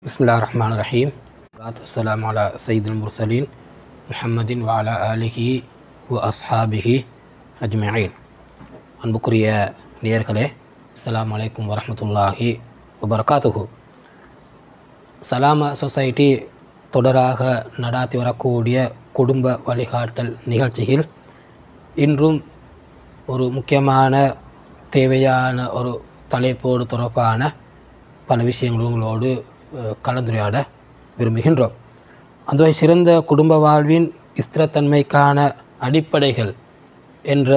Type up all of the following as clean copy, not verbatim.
Bismillahirrahmanirrahim. Wassalamu ala sayyidil mursalin Muhammadin wa ala alihi wa ashabihi ajma'in. அன்புக்குரிய நேயர்களே, அஸ்ஸலாமு அலைக்கும் வரஹ்மத்துல்லாஹி வபரகாத்துஹு. சலாமா சொசைட்டி தொடராக நடாத்தி வரக்கூடிய குடும்ப வழிகாட்டல் நிகழ்ச்சியில் இன்றும் ஒரு முக்கியமான தேவையான ஒரு தலைப்போடு தொடர்பான பல விஷயங்கள் உங்களோடு கலந்துரையாட விரும்புகின்றோம். அந்த சிறந்த குடும்ப வாழ்வின் ஸ்திரத்தன்மைக்கான அடிப்படைகள் என்ற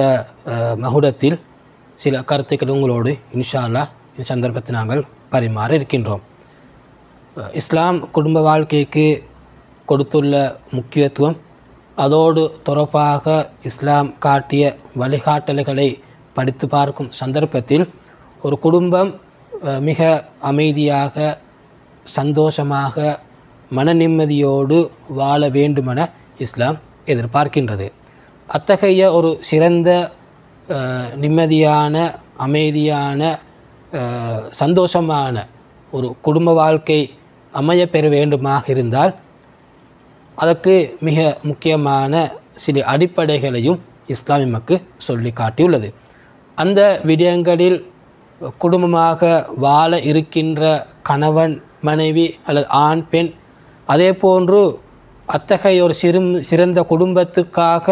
மகுடத்தில் சில கருத்துக்கள் உங்களோடு இன்ஷா அல்லாஹ் இந்த சந்தர்ப்பத்தை நாங்கள் பரிமாற இருக்கின்றோம். இஸ்லாம் குடும்ப வாழ்க்கைக்கு கொடுத்துள்ள முக்கியத்துவம், அதோடு தொடர்பாக இஸ்லாம் காட்டிய வழிகாட்டல்களை படித்து பார்க்கும் சந்தர்ப்பத்தில் ஒரு குடும்பம் மிக அமைதியாக சந்தோஷமாக மன நிம்மதியோடு வாழ வேண்டுமென இஸ்லாம் எதிர்பார்க்கின்றது. அத்தகைய ஒரு சிறந்த நிம்மதியான அமைதியான சந்தோஷமான ஒரு குடும்ப வாழ்க்கை அமைய பெற வேண்டுமாக இருந்தால் அதற்கு மிக முக்கியமான சில அடிப்படைகளையும் இஸ்லாம் நமக்கு சொல்லி காட்டியுள்ளது. அந்த விடயங்களில் குடும்பமாக வாழ இருக்கின்ற கணவன் மனைவி அல்லது ஆண் பெண், அதே போன்று அத்தகைய ஒரு சிறந்த குடும்பத்துக்காக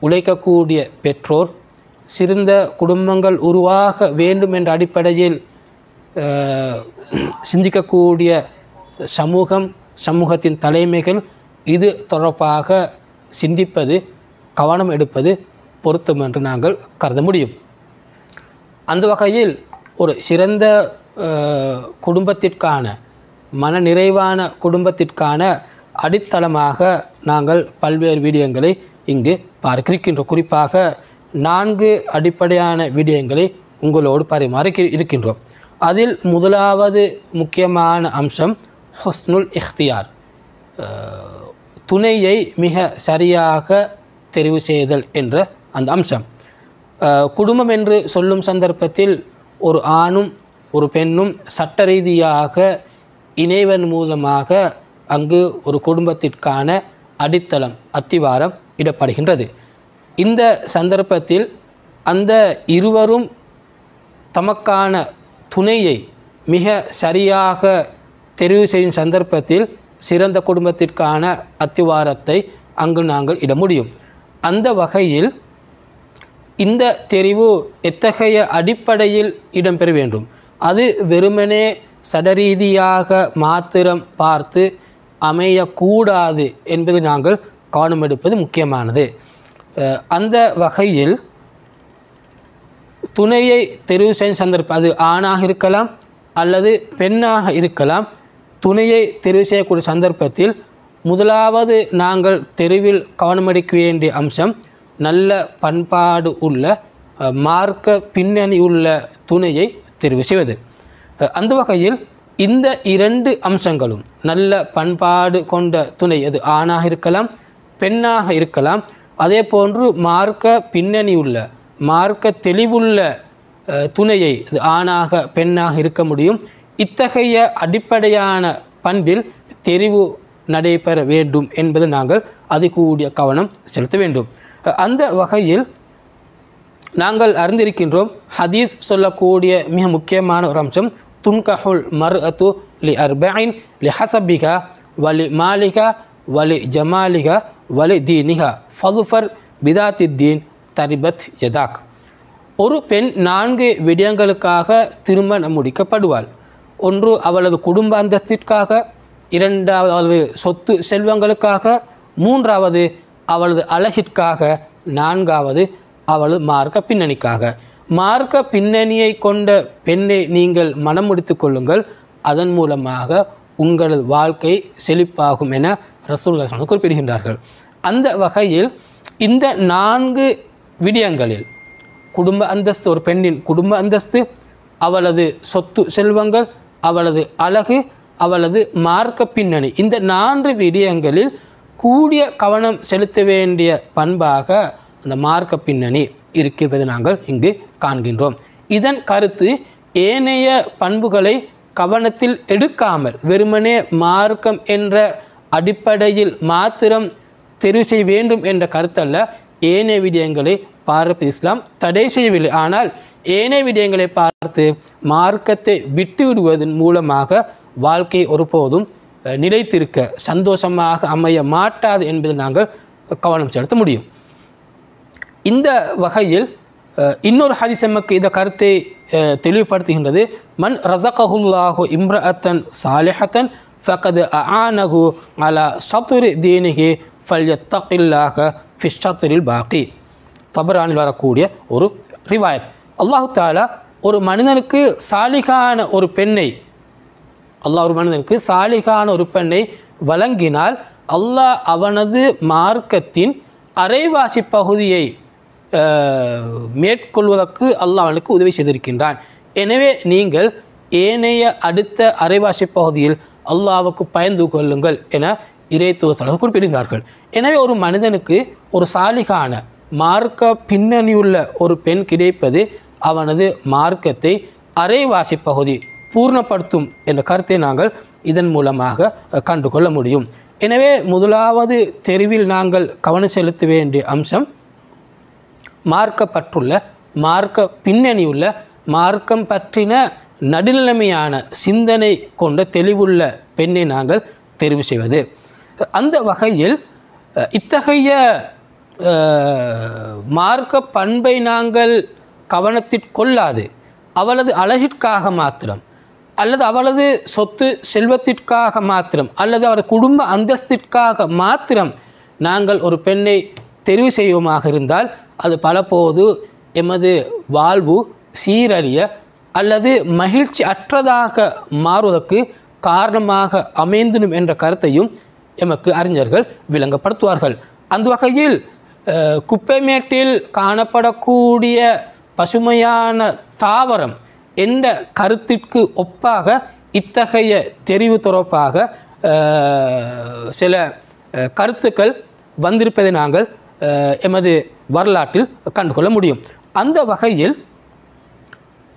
உழைக்கக்கூடிய பெற்றோர், சிறந்த குடும்பங்கள் உருவாக வேண்டும் என்ற அடிப்படையில் சிந்திக்கக்கூடிய சமூகத்தின் தலைமைகள் இது தொடர்பாக சிந்திப்பது, கவனம் எடுப்பது பொருத்தம் என்று நாங்கள் கருத முடியும். அந்த வகையில் ஒரு சிறந்த குடும்பத்திற்கான மன நிறைவான குடும்பத்திற்கான அடித்தளமாக நாங்கள் பல்வேறு விடயங்களை இங்கு பார்க்கின்றோம். குறிப்பாக 4 அடிப்படையான விடயங்களை உங்களோடு பரிமாறி இருக்கின்றோம். அதில் முதலாவது முக்கியமான அம்சம் ஹுஸ்னுல் இஹ்தியார், துணையை மிக சரியாக தெரிவு செய்தல் என்ற அந்த அம்சம். குடும்பம் என்று சொல்லும் சந்தர்ப்பத்தில் ஒரு ஆணும் ஒரு பெண்ணும் சட்ட ரீதியாக இணைவன் மூலமாக அங்கு ஒரு குடும்பத்திற்கான அடித்தளம் அத்திவாரம் இடப்படுகின்றது. இந்த சந்தர்ப்பத்தில் அந்த இருவரும் தமக்கான துணையை மிக சரியாக தெரிவு செய்யும் சந்தர்ப்பத்தில் சிறந்த குடும்பத்திற்கான அத்திவாரத்தை அங்கு நாங்கள் இட முடியும். அந்த வகையில் இந்த தெரிவு எத்தகைய அடிப்படையில் இடம்பெற வேண்டும், அது வெறுமனே சடரீதியாக மாத்திரம் பார்த்து அமையக்கூடாது என்பது நாங்கள் கவனம் எடுப்பது முக்கியமானது. அந்த வகையில் துணையை தெரிவு செய்யும் சந்தர்ப்பம், அது ஆணாக இருக்கலாம் அல்லது பெண்ணாக இருக்கலாம், துணையை தெரிவு செய்யக்கூடிய சந்தர்ப்பத்தில் முதலாவது நாங்கள் தெரிவில் கவனமெடுக்க வேண்டிய அம்சம் நல்ல பண்பாடு உள்ள மார்க்க பின்னணி உள்ள துணையை தெரிவு செய்வது. அந்த வகையில் இந்த 2 அம்சங்களும், நல்ல பண்பாடு கொண்ட துணை, அது ஆணாக இருக்கலாம் பெண்ணாக இருக்கலாம், அதே போன்று மார்க்க பின்னணி உள்ள மார்க்க தெளிவுள்ள துணையை, அது ஆணாக பெண்ணாக இருக்க முடியும். இத்தகைய அடிப்படையான பண்பில் தெரிவு நடைபெற வேண்டும் என்பது நாங்கள் அதிகூடிய கவனம் செலுத்த வேண்டும். அந்த வகையில் நாங்கள் அறிந்திருக்கின்றோம், ஹதீஸ் சொல்லக்கூடிய மிக முக்கியமான ஒரு அம்சம் துன்கஹுல் மர்அத்து லி அர்பஇன் லி ஹஸபிகா வலி மாலிகா வலி ஜமாலிகா வலி தீனிகா ஃபதுஃபர் பிதாத்தித்தீன் தரிபத் யதாக். ஒரு பெண் 4 விடயங்களுக்காக திருமணம் முடிக்கப்படுவாள். ஒன்று அவளது குடும்ப அந்தஸ்திற்காக, 2வது சொத்து செல்வங்களுக்காக, 3வது அவளது அழகிற்காக, 4வது அவளது மார்க்க பின்னணிக்காக. மார்க்க பின்னணியை கொண்ட பெண்ணை நீங்கள் மனம் முடித்து கொள்ளுங்கள், அதன் மூலமாக உங்களது வாழ்க்கை செழிப்பாகும் என ரசூலுல்லாஹி ஸல்லல்லாஹு அலைஹி வஸல்லம் குறிப்பிடுகின்றார்கள். அந்த வகையில் இந்த 4 விடயங்களில் குடும்ப அந்தஸ்து, ஒரு பெண்ணின் குடும்ப அந்தஸ்து, அவளது சொத்து செல்வங்கள், அவளது அழகு, அவளது மார்க்க பின்னணி, இந்த 4 விடயங்களில் கூடிய கவனம் செலுத்த வேண்டிய பண்பாக அந்த மார்க்க பின்னணி இருக்கிறது நாங்கள் இங்கு காண்கின்றோம். இதன் கருத்து ஏனைய பண்புகளை கவனத்தில் எடுக்காமல் வெறுமனே மார்க்கம் என்ற அடிப்படையில் மாத்திரம் தெரிவு செய்ய வேண்டும் என்ற கருத்தல்ல. ஏனைய விடயங்களை பார்ப்பது இஸ்லாம் தடை செய்யவில்லை. ஆனால் ஏனைய விடயங்களை பார்த்து மார்க்கத்தை விட்டு விடுவதன் மூலமாக வாழ்க்கையை ஒருபோதும் நிலைத்திருக்க சந்தோஷமாக அமைய மாட்டாது என்பதை நாங்கள் கவனம் செலுத்த முடியும். இந்த வகையில் இன்னொரு ஹதீஸ் நமக்கு இந்த கருத்தை தெளிவுபடுத்துகின்றது. மன் ரஸகஹுல்லாஹு இம்ரஅத்தன் சாலிஹத்தன் ஃபகத் அஆனஹு அலா ஷத்ரி தீனிஹி ஃபல்யத்தகில்லாஹ ஃபி ஷத்ரில் பாக்கி. தபரானில் வரக்கூடிய ஒரு ரிவாயத். அல்லாஹு தஆலா ஒரு மனிதனுக்கு சாலிகான ஒரு பெண்ணை வழங்கினால் அல்லாஹ் அவனது மார்க்கத்தின் அரைவாசி பகுதியை மேற்கொள்வதற்கு அல்லாஹ் அவனுக்கு உதவி செய்திருக்கின்றான். எனவே நீங்கள் ஏனைய அடுத்த அரைவாசி பகுதியில் அல்லாஹ்வுக்கு பயந்து கொள்ளுங்கள் என இறைத்துவர்கள் குறிப்பிடுகிறார்கள். எனவே ஒரு மனிதனுக்கு ஒரு சாலிகான மார்க்க பின்னணியுள்ள ஒரு பெண் கிடைப்பது அவனது மார்க்கத்தை அரைவாசி பகுதி பூர்ணப்படுத்தும் என்ற கருத்தை நாங்கள் இதன் மூலமாக கண்டுகொள்ள முடியும். எனவே முதலாவது தெரிவில் நாங்கள் கவனம் செலுத்த வேண்டிய அம்சம் மார்க்கப்பட்டுள்ள மார்க்க பின்னணியுள்ள மார்க்கம் பற்றின நடுநிலைமையான சிந்தனை கொண்ட தெளிவுள்ள பெண்ணை நாங்கள் தெரிவு செய்வது. அந்த வகையில் இத்தகைய மார்க்க பண்பை நாங்கள் கவனத்திற்கொள்ளாது அவளது அழகிற்காக மாத்திரம் அல்லது அவளது சொத்து செல்வத்திற்காக மாத்திரம் அல்லது அவரது குடும்ப அந்தஸ்திற்காக மாத்திரம் நாங்கள் ஒரு பெண்ணை தெரிவு செய்வோமாக இருந்தால் அது பலபோது எமது வாழ்வு சீரழிய அல்லது மகிழ்ச்சி அற்றதாக மாறுவதற்கு காரணமாக அமைந்திடும் என்ற கருத்தையும் எமக்கு அறிஞர்கள் விளங்கப்படுத்துவார்கள். அந்த வகையில் குப்பைமேட்டில் காணப்படக்கூடிய பசுமையான தாவரம் என்ற கருத்திற்கு ஒப்பாக இத்தகைய தெரிவு தொடர்பாக சில கருத்துக்கள் வந்திருப்பதை நாங்கள் எமது வரலாற்றில் கண்டுகொள்ள முடியும். அந்த வகையில்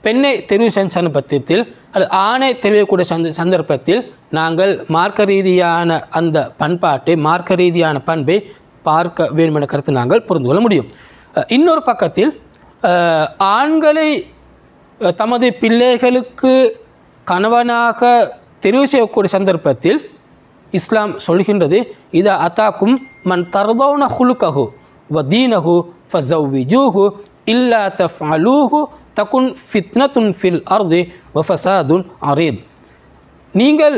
பெண்ணை தெரிவு செய்யும் சந்தர்ப்பத்தில் அல்லது ஆணை தெரிவிக்கக்கூடிய சந்தர்ப்பத்தில் நாங்கள் மார்க்க ரீதியான அந்த பண்பாட்டை மார்க்க ரீதியான பண்பை பார்க்க வேண்டும் என்ற கருத்தை நாங்கள் புரிந்து கொள்ள முடியும். இன்னொரு பக்கத்தில் ஆண்களை தமது பிள்ளைகளுக்கு கணவனாக தெரிவு செய்யக்கூடிய சந்தர்ப்பத்தில் இஸ்லாம் சொல்கின்றது, இதா அத்தாக்கும் மன் தர்தௌன ஹுலுகஹு வ தீனஹு ஃபஸவ்விஜூஹு இல்லா தஃஅலூஹு தகுன் ஃபித்னத்துன் ஃபில் அர்தி வ ஃபஸாதுன் அரீத். நீங்கள்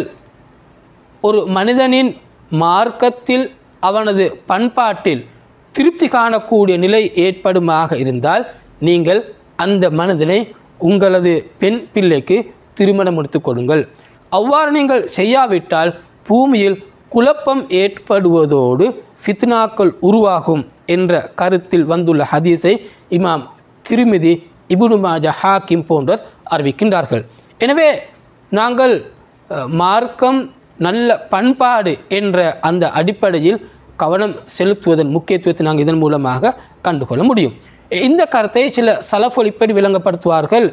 ஒரு மனிதனின் மார்க்கத்தில் அவனது பண்பாட்டில் திருப்தி காணக்கூடிய நிலை ஏற்படுமாக இருந்தால் நீங்கள் அந்த மனிதனை உங்களது பெண் பிள்ளைக்கு திருமணம் முடித்துக் கொடுங்கள். அவ்வாறு நீங்கள் செய்யாவிட்டால் பூமியில் குழப்பம் ஏற்படுவதோடு ஃபித்னாக்கள் உருவாகும் என்ற கருத்தில் வந்துள்ள ஹதீஸை இமாம் திர்மிதி, இப்னு மாஜா, ஹாக்கிம் போன்றோர் அறிவிக்கின்றார்கள். எனவே நாங்கள் மார்க்கம் நல்ல பண்பாடு என்ற அந்த அடிப்படையில் கவனம் செலுத்துவதன் முக்கியத்துவத்தை நாங்கள் இதன் மூலமாக கண்டுகொள்ள முடியும். இந்த கருத்தை சில சலஃபுல் இப்படி விளங்கப்படுத்துவார்கள்.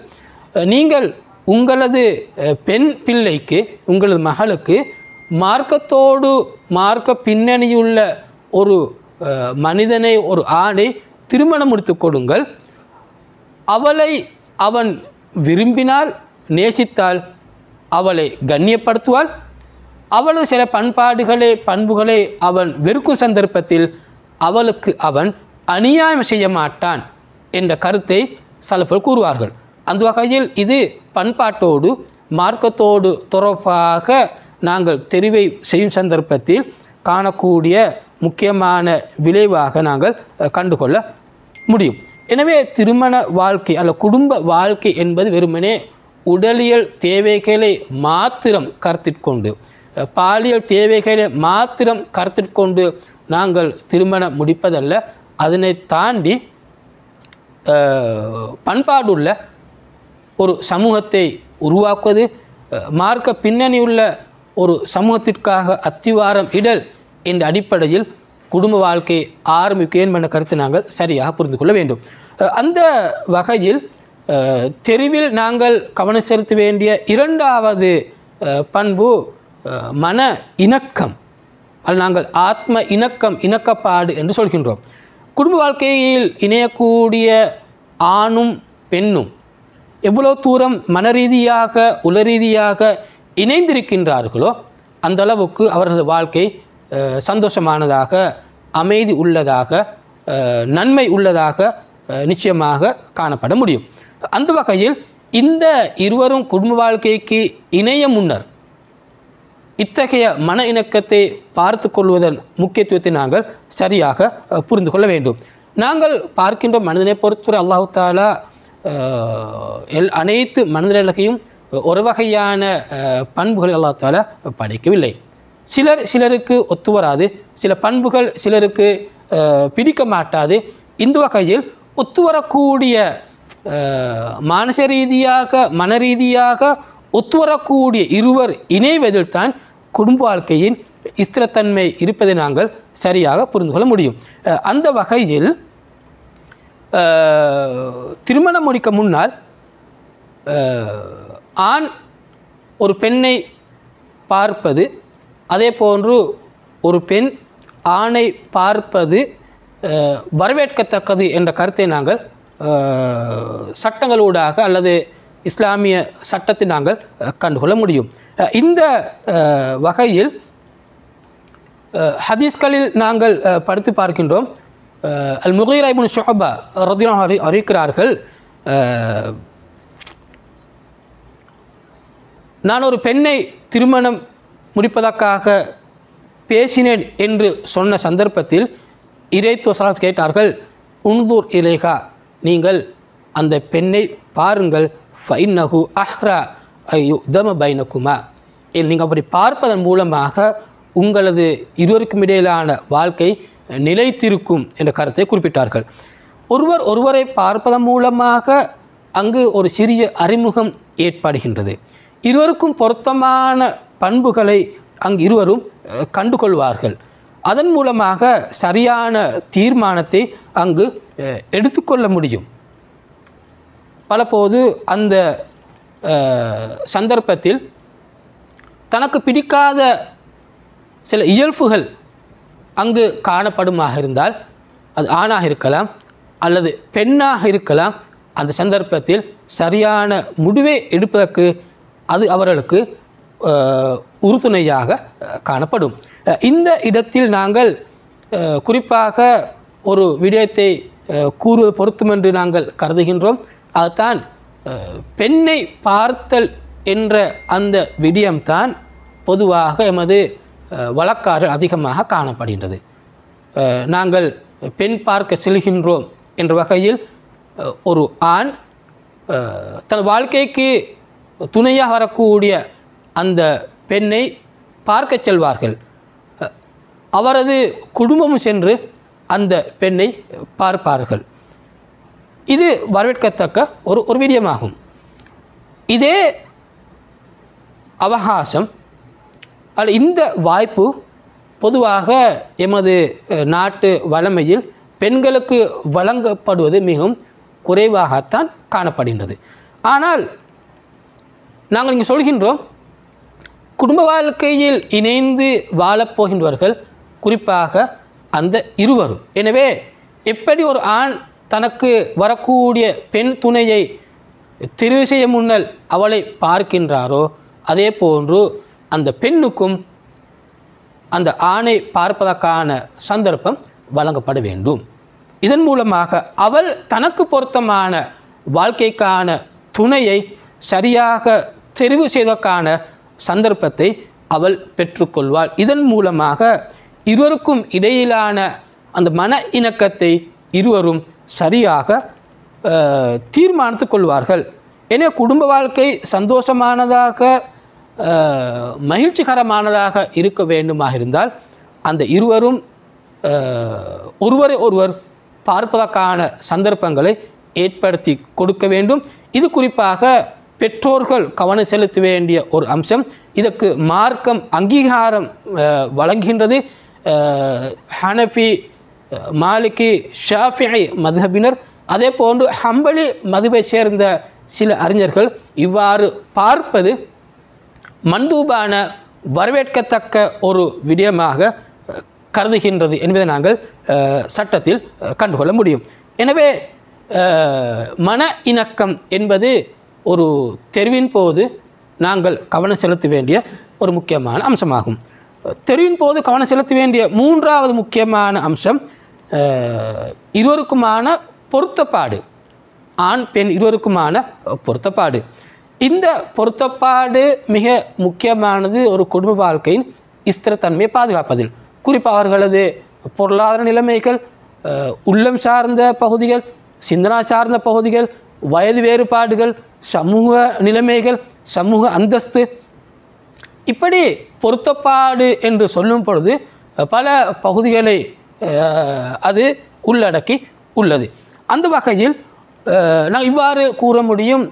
நீங்கள் உங்களது பெண் பிள்ளைக்கு உங்களது மகளுக்கு மார்க்கத்தோடு மார்க்க பின்னணியுள்ள ஒரு மனிதனை ஒரு ஆணை திருமணம் முடித்து கொடுங்கள். அவளை அவன் விரும்பினால் நேசித்தால் அவளை கண்ணியப்படுத்துவாள். அவளது சில பண்புகளை அவன் வெறுக்கும் சந்தர்ப்பத்தில் அவளுக்கு அவன் அநியாயம் செய்ய மாட்டான் என்ற கருத்தை சலஃபுல் கூறுவார்கள். அந்த வகையில் இது பண்பாட்டோடு மார்க்கத்தோடு தொடர்பாக நாங்கள் தெரிவை செய்யும் சந்தர்ப்பத்தில் காணக்கூடிய முக்கியமான விளைவாக நாங்கள் கண்டுகொள்ள முடியும். எனவே திருமண வாழ்க்கை அல்ல குடும்ப வாழ்க்கை என்பது வெறுமனே உடலியல் தேவைகளை மாத்திரம் கருத்திற்கொண்டு பாலியல் தேவைகளை மாத்திரம் கருத்திற்கொண்டு நாங்கள் திருமணம் முடிப்பதல்ல. அதனை தாண்டி பண்பாடுள்ள ஒரு சமூகத்தை உருவாக்குவது, மார்க்க பின்னணியுள்ள ஒரு சமூகத்திற்காக அத்திவாரம் இடல் என்ற அடிப்படையில் குடும்ப வாழ்க்கை ஆரம்பிக்க வேண்டும் என்ற கருத்தை நாங்கள் சரியாக புரிந்து கொள்ள வேண்டும். அந்த வகையில் தெருவில் நாங்கள் கவனம் செலுத்த வேண்டிய இரண்டாவது பண்பு மன இணக்கம். அது நாங்கள் ஆத்ம இணக்கம், இணக்கப்பாடு என்று சொல்கின்றோம். குடும்ப வாழ்க்கையில் இணையக்கூடிய ஆணும் பெண்ணும் எவ்வளோ தூரம் மனரீதியாக உளரீதியாக இணைந்திருக்கின்றார்களோ அந்த அளவுக்கு அவரது வாழ்க்கை சந்தோஷமானதாக, அமைதி உள்ளதாக, நன்மை உள்ளதாக நிச்சயமாக காணப்பட முடியும். அந்த வகையில் இந்த இருவரும் குடும்ப வாழ்க்கைக்கு இணைய முன்னர் இத்தகைய மன இணக்கத்தை பார்த்து கொள்வதன் முக்கியத்துவத்தை நாங்கள் சரியாக புரிந்து கொள்ள வேண்டும். நாங்கள் பார்க்கின்ற மனிதனை பொறுத்தவரை அல்லாஹு தாலா அனைத்து மனிதர்களுக்கையும் ஒரு வகையான பண்புகளை அல்லாஹ் தாலா படைக்கவில்லை. சிலருக்கு ஒத்து வராது, சில பண்புகள் சிலருக்கு பிடிக்க மாட்டாது. இந்த வகையில் ஒத்துவரக்கூடிய மானச ரீதியாக மன ரீதியாக ஒத்துவரக்கூடிய இருவர் இணைவதில் தான் குடும்ப வாழ்க்கையின் ஸ்திரத்தன்மை இருப்பதை நாங்கள் சரியாக புரிந்து கொள்ள முடியும். அந்த வகையில் திருமணம் முடிக்க முன்னால் ஆண் ஒரு பெண்ணை பார்ப்பது, அதே போன்று ஒரு பெண் ஆணை பார்ப்பது வரவேற்கத்தக்கது என்ற கருத்தை நாங்கள் சட்டங்களூடாக அல்லது இஸ்லாமிய சட்டத்தை நாங்கள் கண்டுகொள்ள முடியும். இந்த வகையில் ஹதீஸ்களில் நாங்கள் படித்து பார்க்கின்றோம். அல் முகீரா இப்னு ஷுஅபா ரலியல்லாஹு அன்ஹு அறிவிக்கிறார்கள், நான் ஒரு பெண்ணை திருமணம் முடிப்பதற்காக பேசினேன் என்று சொன்ன சந்தர்ப்பத்தில் இறைத்துவ கேட்டார்கள், உன்துர் இலைஹா, நீங்கள் அந்த பெண்ணை பாருங்கள், ஃபைன்னஹு அஹ்ரா ஐயுதம பைனகுமா, நீங்கள் அப்படி பார்ப்பதன் மூலமாக உங்களது இருவருக்கும் இடையிலான வாழ்க்கை நிலைத்திருக்கும் என்ற கருத்தை குறிப்பிட்டார்கள். ஒருவரை பார்ப்பதன் மூலமாக அங்கு ஒரு சிறிய அறிமுகம் ஏற்படுகின்றது. இருவருக்கும் பொருத்தமான பண்புகளை அங்கு இருவரும் கண்டுகொள்வார்கள். அதன் மூலமாக சரியான தீர்மானத்தை அங்கு எடுத்துக்கொள்ள முடியும். பலபோது அந்த சந்தர்ப்பத்தில் தனக்கு பிடிக்காத சில இயல்புகள் அங்கு காணப்படுமாக இருந்தால், அது ஆணாக இருக்கலாம் அல்லது பெண்ணாக இருக்கலாம், அந்த சந்தர்ப்பத்தில் சரியான முடிவை எடுப்பதற்கு அது அவர்களுக்கு உறுதுணையாக காணப்படும். இந்த இடத்தில் நாங்கள் குறிப்பாக ஒரு விடயத்தை கூறுவது பொருத்தம் என்று நாங்கள் கருதுகின்றோம். அதுதான் பெண்ணை பார்த்தல் என்ற அந்த விடயம்தான் பொதுவாக எமது வழக்காறு அதிகமாக காணப்படுகின்றது. நாங்கள் பெண் பார்க்க செல்கின்றோம் என்ற வகையில் ஒரு ஆண் தன் வாழ்க்கைக்கு துணையாக வரக்கூடிய அந்த பெண்ணை பார்க்க செல்வார்கள். அவரது குடும்பமும் சென்று அந்த பெண்ணை பார்ப்பார்கள். இது வரவேற்கத்தக்க ஒரு விடயமாகும். இதே அவகாசம் அல்ல இந்த வாய்ப்பு பொதுவாக எமது நாட்டு வழமையில் பெண்களுக்கு வழங்கப்படுவது மிகவும் குறைவாகத்தான் காணப்படுகின்றது. ஆனால் நாங்கள் இங்கே சொல்கின்றோம், குடும்ப வாழ்க்கையில் இணைந்து வாழப்போகின்றவர்கள் குறிப்பாக அந்த இருவரும். எனவே எப்படி ஒரு ஆண் தனக்கு வரக்கூடிய பெண் துணையை தெரிவு செய்ய முன்னல் அவளை பார்க்கின்றாரோ, அதே போன்று அந்த பெண்ணுக்கும் அந்த ஆணை பார்ப்பதற்கான சந்தர்ப்பம் வழங்கப்பட வேண்டும். இதன் மூலமாக அவள் தனக்கு பொருத்தமான வாழ்க்கைக்கான துணையை சரியாக தெரிவு செய்வதற்கான சந்தர்ப்பத்தை அவள் பெற்றுக்கொள்வாள். இதன் மூலமாக இருவருக்கும் இடையிலான அந்த மன இணக்கத்தை இருவரும் சரியாக தீர்மானித்துக் கொள்வார்கள். எனவே குடும்ப வாழ்க்கை சந்தோஷமானதாக மகிழ்ச்சிகரமானதாக இருக்க வேண்டுமாக இருந்தால் அந்த இருவரும் ஒருவரை ஒருவர் பார்ப்பதற்கான சந்தர்ப்பங்களை ஏற்படுத்தி கொடுக்க வேண்டும். இது குறிப்பாக பெற்றோர்கள் கவனம் செலுத்த வேண்டிய ஒரு அம்சம். இதற்கு மார்க்கம் அங்கீகாரம் வழங்குகின்றது. ஹனஃபி, மாலிகி, ஷாஃபிஇ மذஹபினர் அதே போன்று ஹம்பலி மதுவை சேர்ந்த சில அறிஞர்கள் இவ்வாறு பார்ப்பது மண்டூபான வரவேற்கத்தக்க ஒரு விடயமாக கருதுகின்றது என்பதை நாங்கள் சட்டத்தில் கண்டுகொள்ள முடியும். எனவே மன இணக்கம் என்பது ஒரு தெரிவின் போது நாங்கள் கவனம் செலுத்த வேண்டிய ஒரு முக்கியமான அம்சமாகும். தெரிவின் போது கவனம் செலுத்த வேண்டிய மூன்றாவது முக்கியமான அம்சம் இருவருக்குமான பொருத்தப்பாடு. ஆண் பெண் இருவருக்குமான பொருத்தப்பாடு. இந்த பொருத்தப்பாடு மிக முக்கியமானது ஒரு குடும்ப வாழ்க்கையின் ஸ்திரத்தன்மையை பாதுகாப்பதில். குறிப்பாக அவர்களது பொருளாதார நிலைமைகள், உள்ளம் சார்ந்த பகுதிகள், சிந்தனா சார்ந்த பகுதிகள், வயது வேறுபாடுகள், சமூக நிலைமைகள், சமூக அந்தஸ்து, இப்படி பொருத்தப்பாடு என்று சொல்லும் பொழுது பல பகுதிகளை அது உள்ளடக்கி உள்ளது. அந்த வகையில் நான் இவ்வாறு கூற முடியும்.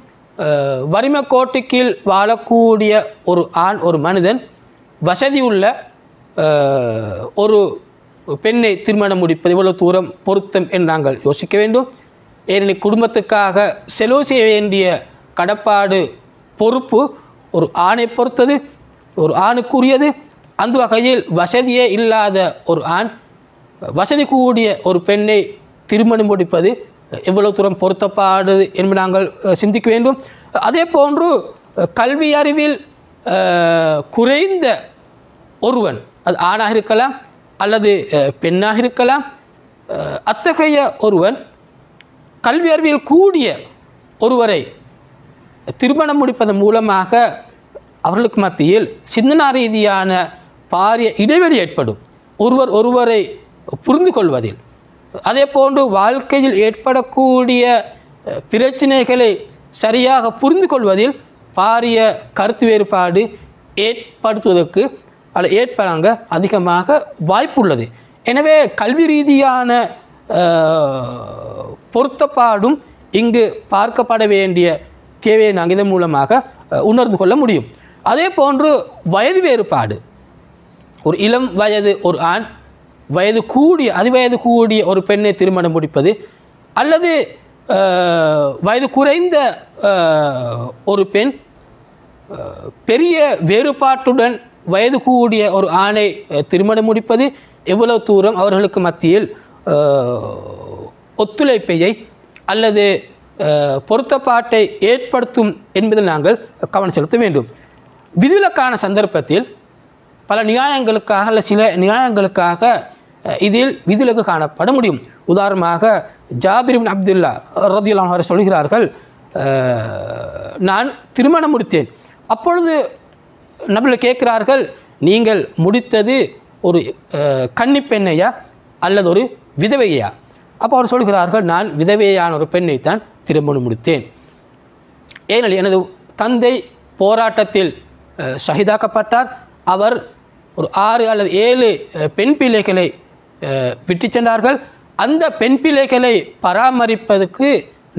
வறுமை கோட்டு கீழ் வாழக்கூடிய ஒரு ஆண், ஒரு மனிதன் வசதி உள்ள ஒரு பெண்ணை திருமணம் முடிப்பது எவ்வளவு தூரம் பொருத்தம் என்று நாங்கள் யோசிக்க வேண்டும். ஏனெனில் குடும்பத்துக்காக செலவு செய்ய வேண்டிய கடப்பாடு, பொறுப்பு ஒரு ஆணை பொறுத்தது, ஒரு ஆணுக்குரியது. அந்த வகையில் வசதியே இல்லாத ஒரு ஆண் வசதி கூடிய ஒரு பெண்ணை திருமணம் முடிப்பது எவ்வளவு தூரம் பொருத்தப்பாடு என்று நாங்கள் சிந்திக்க வேண்டும். அதே போன்று கல்வி அறிவில் குறைந்த ஒருவன், அது ஆணாக இருக்கலாம் அல்லது பெண்ணாக இருக்கலாம், அத்தகைய ஒருவன் கல்வி அறிவியல் கூடிய ஒருவரை திருமணம் முடிப்பதன் மூலமாக அவர்களுக்கு மத்தியில் சிந்தனா ரீதியான பாரிய இடைவெளி ஏற்படும். ஒருவர் ஒருவரை புரிந்து கொள்வதில், அதே போன்று வாழ்க்கையில் ஏற்படக்கூடிய பிரச்சனைகளை சரியாக புரிந்து கொள்வதில் பாரிய கருத்து வேறுபாடு ஏற்படுத்துவதற்கு அல்லது ஏற்படாங்க அதிகமாக வாய்ப்புள்ளது. எனவே கல்வி ரீதியான பொருத்தப்பாடும் இங்கு பார்க்கப்பட வேண்டிய தேவையை நாங்கள் இதன் மூலமாக உணர்ந்து கொள்ள முடியும். அதே போன்று வயது வேறுபாடு. ஒரு இளம் வயது ஒரு ஆண் வயது கூடிய அதிவயது கூடிய ஒரு பெண்ணை திருமணம் முடிப்பது, அல்லது வயது குறைந்த ஒரு பெண் பெரிய வேறுபாட்டுடன் வயது கூடிய ஒரு ஆணை திருமணம் முடிப்பது எவ்வளவு தூரம் அவர்களுக்கு மத்தியில் ஒத்துழைப்பையை அல்லது பொருத்தப்பாட்டை ஏற்படுத்தும் என்பதில் நாங்கள் கவனம் செலுத்த வேண்டும். விதிவிலக்கான சந்தர்ப்பத்தில் பல நியாயங்களுக்காக அல்ல சில நியாயங்களுக்காக இதில் விதிவிலக்கு காணப்பட முடியும். உதாரணமாக ஜாபிர் இப்னு அப்துல்லா ரலியல்லாஹு அன்ஹு சொல்கிறார்கள், நான் திருமணம் முடித்தேன். அப்பொழுது நபிகள் கேட்கிறார்கள், நீங்கள் முடித்தது ஒரு கன்னி பெண்ணையா அல்லது ஒரு விதவையா? அப்போ அவர் சொல்கிறார்கள், நான் விதவையான ஒரு பெண்ணைத்தான் திருமணம் முடித்தேன். ஏனெனில் எனது தந்தை போராட்டத்தில் ஷஹீதாக்கப்பட்டார். அவர் ஒரு 6 அல்லது 7 பெண் பிள்ளைகளை விட்டு சென்றார்கள். அந்த பெண் பிள்ளைகளை பராமரிப்பதற்கு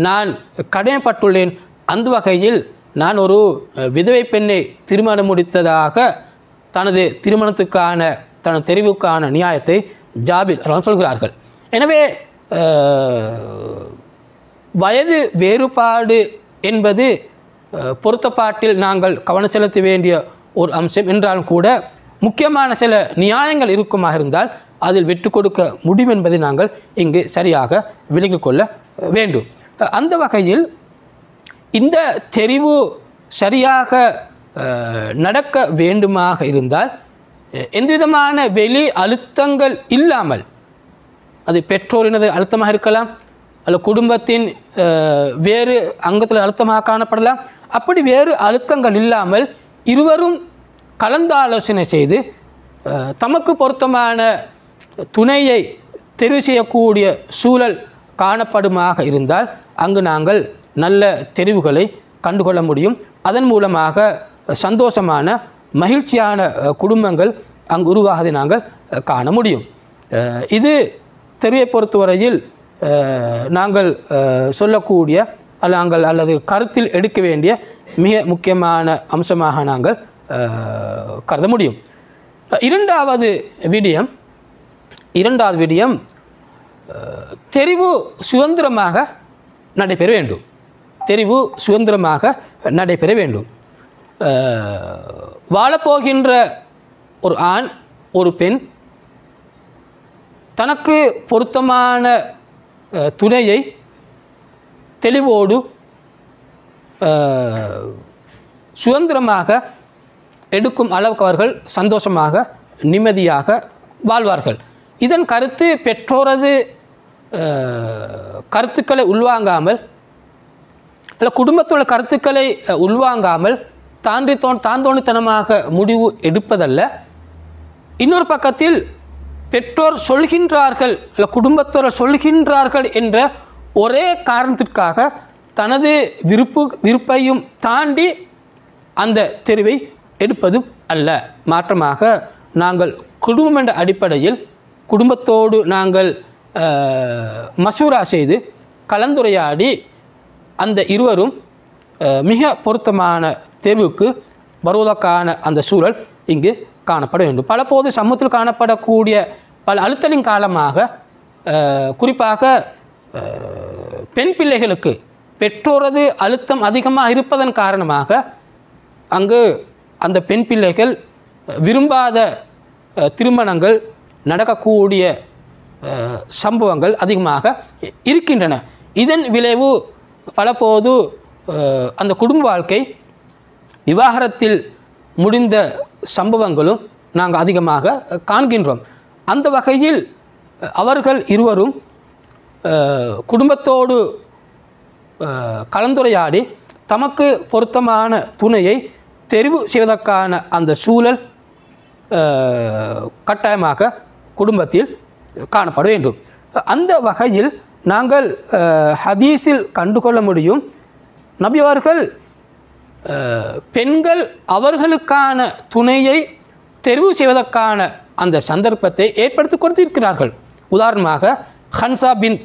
நான் கடமைப்பட்டுள்ளேன். அந்த வகையில் நான் ஒரு விதவை பெண்ணை திருமணம் முடித்ததாக தனது திருமணத்துக்கான தனது தெரிவுக்கான நியாயத்தை ஜாபிர் சொல்கிறார்கள். எனவே வயது வேறுபாடு என்பது பொருத்தப்பாட்டில் நாங்கள் கவனம் செலுத்த வேண்டிய ஒரு அம்சம் என்றாலும் கூட முக்கியமான சில நியாயங்கள் இருக்குமாக இருந்தால் அதில் விட்டு கொடுக்க முடியும் என்பதை நாங்கள் இங்கு சரியாக விளங்கிக் கொள்ள வேண்டும். அந்த வகையில் இந்த தெரிவு சரியாக நடக்க வேண்டுமாக இருந்தால் எந்தவிதமான வெளி அழுத்தங்கள் இல்லாமல், அது பெற்றோரினது அழுத்தமாக இருக்கலாம் அல்லது குடும்பத்தின் வேறு அங்கத்தில் அழுத்தமாக காணப்படலாம். அப்படி வேறு அழுத்தங்கள் இல்லாமல் இருவரும் கலந்து ஆலோசனை செய்து தமக்கு பொருத்தமான துணையை தெரிவு செய்யக்கூடிய சூழல் காணப்படுமாக இருந்தால் அங்கு நாங்கள் நல்ல தெரிவுகளை கண்டுகொள்ள முடியும். அதன் மூலமாக சந்தோஷமான மகிழ்ச்சியான குடும்பங்கள் அங்கு உருவாகதை நாங்கள் காண முடியும். இது தெரிவை பொறுத்தவரையில் நாங்கள் சொல்லக்கூடிய அல்லது கருத்தில் எடுக்க வேண்டிய மிக முக்கியமான அம்சமாக நாங்கள் கருத முடியும். இரண்டாவது விடயம் தெரிவு சுதந்திரமாக நடைபெற வேண்டும். தெரிவு சுதந்திரமாக நடைபெற வேண்டும். வாழப்போகின்ற ஒரு ஆண் ஒரு பெண் தனக்கு பொருத்தமான துணையை தெளிவோடு சுதந்திரமாக எடுக்கும் அளவுக்கு அவர்கள் சந்தோஷமாக நிம்மதியாக வாழ்வார்கள். இதன் கருத்து பெற்றோரது கருத்துக்களை உள்வாங்காமல் அல்ல குடும்பத்தோட கருத்துக்களை உள்வாங்காமல் தாந்தோணித்தனமாக முடிவு எடுப்பதல்ல. இன்னொரு பக்கத்தில் பெற்றோர் சொல்கின்றார்கள் இல்லை குடும்பத்தோர் சொல்கின்றார்கள் என்ற ஒரே காரணத்திற்காக தனது விருப்பையும் தாண்டி அந்த தெரிவை எடுப்பதும் அல்ல. மாற்றமாக நாங்கள் குடும்பம் என்ற அடிப்படையில் குடும்பத்தோடு நாங்கள் மசூரா செய்து கலந்துரையாடி அந்த இருவரும் மிக பொருத்தமான தேர்வுக்கு வருவதற்கான அந்த சூழல் இங்கு காணப்பட வேண்டும். பலபோது சமூகத்தில் காணப்படக்கூடிய பல அழுத்தலின் காலமாக குறிப்பாக பெண் பிள்ளைகளுக்கு பெற்றோரது அழுத்தம் அதிகமாக இருப்பதன் காரணமாக அங்கு அந்த பெண் பிள்ளைகள் விரும்பாத திருமணங்கள் நடக்கக்கூடிய சம்பவங்கள் அதிகமாக இருக்கின்றன. இதன் விளைவு பலபோது அந்த குடும்ப வாழ்க்கை விவாகரத்தில் முடிந்த சம்பவங்களும் நாங்கள் அதிகமாக காண்கின்றோம். அந்த வகையில் அவர்கள் இருவரும் குடும்பத்தோடு கலந்துரையாடி தமக்கு பொருத்தமான துணையை தெரிவு செய்வதற்கான அந்த சூழல் கட்டாயமாக குடும்பத்தில் காணப்பட வேண்டும். அந்த வகையில் நாங்கள் ஹதீஸில் கண்டுகொள்ள முடியும், நபி அவர்கள் பெண்கள் அவர்களுக்கான துணையை தெரிவு செய்வதற்கான அந்த சந்தர்ப்பத்தை ஏற்படுத்தி கொடுத்திருக்கிறார்கள். உதாரணமாக ஹன்சா பின்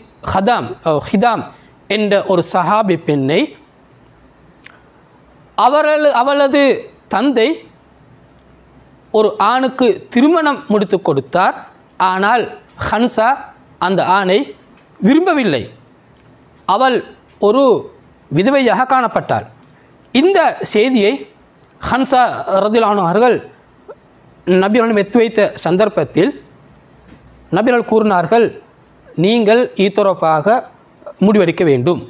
ஹிதாம் என்ற ஒரு சஹாபி பெண்ணை அவளது தந்தை ஒரு ஆணுக்கு திருமணம் முடித்து கொடுத்தார். ஆனால் ஹன்சா அந்த ஆணை விரும்பவில்லை. அவள் ஒரு விதவையாக காணப்பட்டாள். இந்த செய்தியை ஹன்சா ரதியல்லாஹு அவர்கள் நபிகளிடம் எத்து வைத்த சந்தர்ப்பத்தில் நபிகள் கூறினார்கள், நீங்கள் ஈத்தொரப்பாக முடிவெடுக்க வேண்டும்.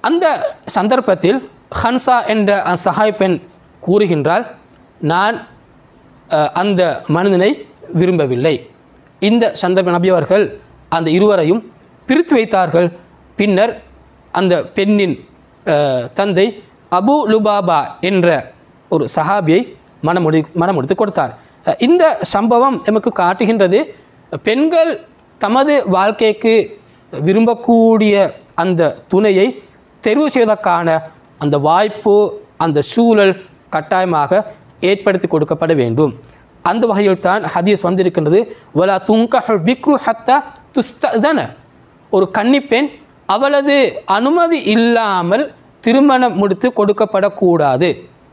அந்த சந்தர்ப்பத்தில் ஹன்சா என்ற சஹாய் பெண் கூறுகின்றால், நான் அந்த மனிதனை விரும்பவில்லை. இந்த சந்தர்ப்ப நபி அவர்கள் அந்த இருவரையும் பிரித்து வைத்தார்கள். பின்னர் அந்த பெண்ணின் தந்தை அபு லுபாபா என்ற ஒரு சஹாபியை மனமுடித்து கொடுத்தார். இந்த சம்பவம் நமக்கு காட்டுகின்றது, பெண்கள் தமது வாழ்க்கைக்கு விரும்பக்கூடிய அந்த துணையை தெரிவு செய்வதற்கான அந்த வாய்ப்பு அந்த சூழல் கட்டாயமாக ஏற்படுத்தி கொடுக்கப்பட வேண்டும். அந்த வகையில் தான் ஹதீஸ் வந்திருக்கின்றது, வலா துங்கஹுல் பிக்ரு ஹத்தா துஸ்தஅன. ஒரு கன்னிப்பெண் அவளது அனுமதி இல்லாமல் திருமணம் முடித்து கொடுக்கப்படக்கூடாது.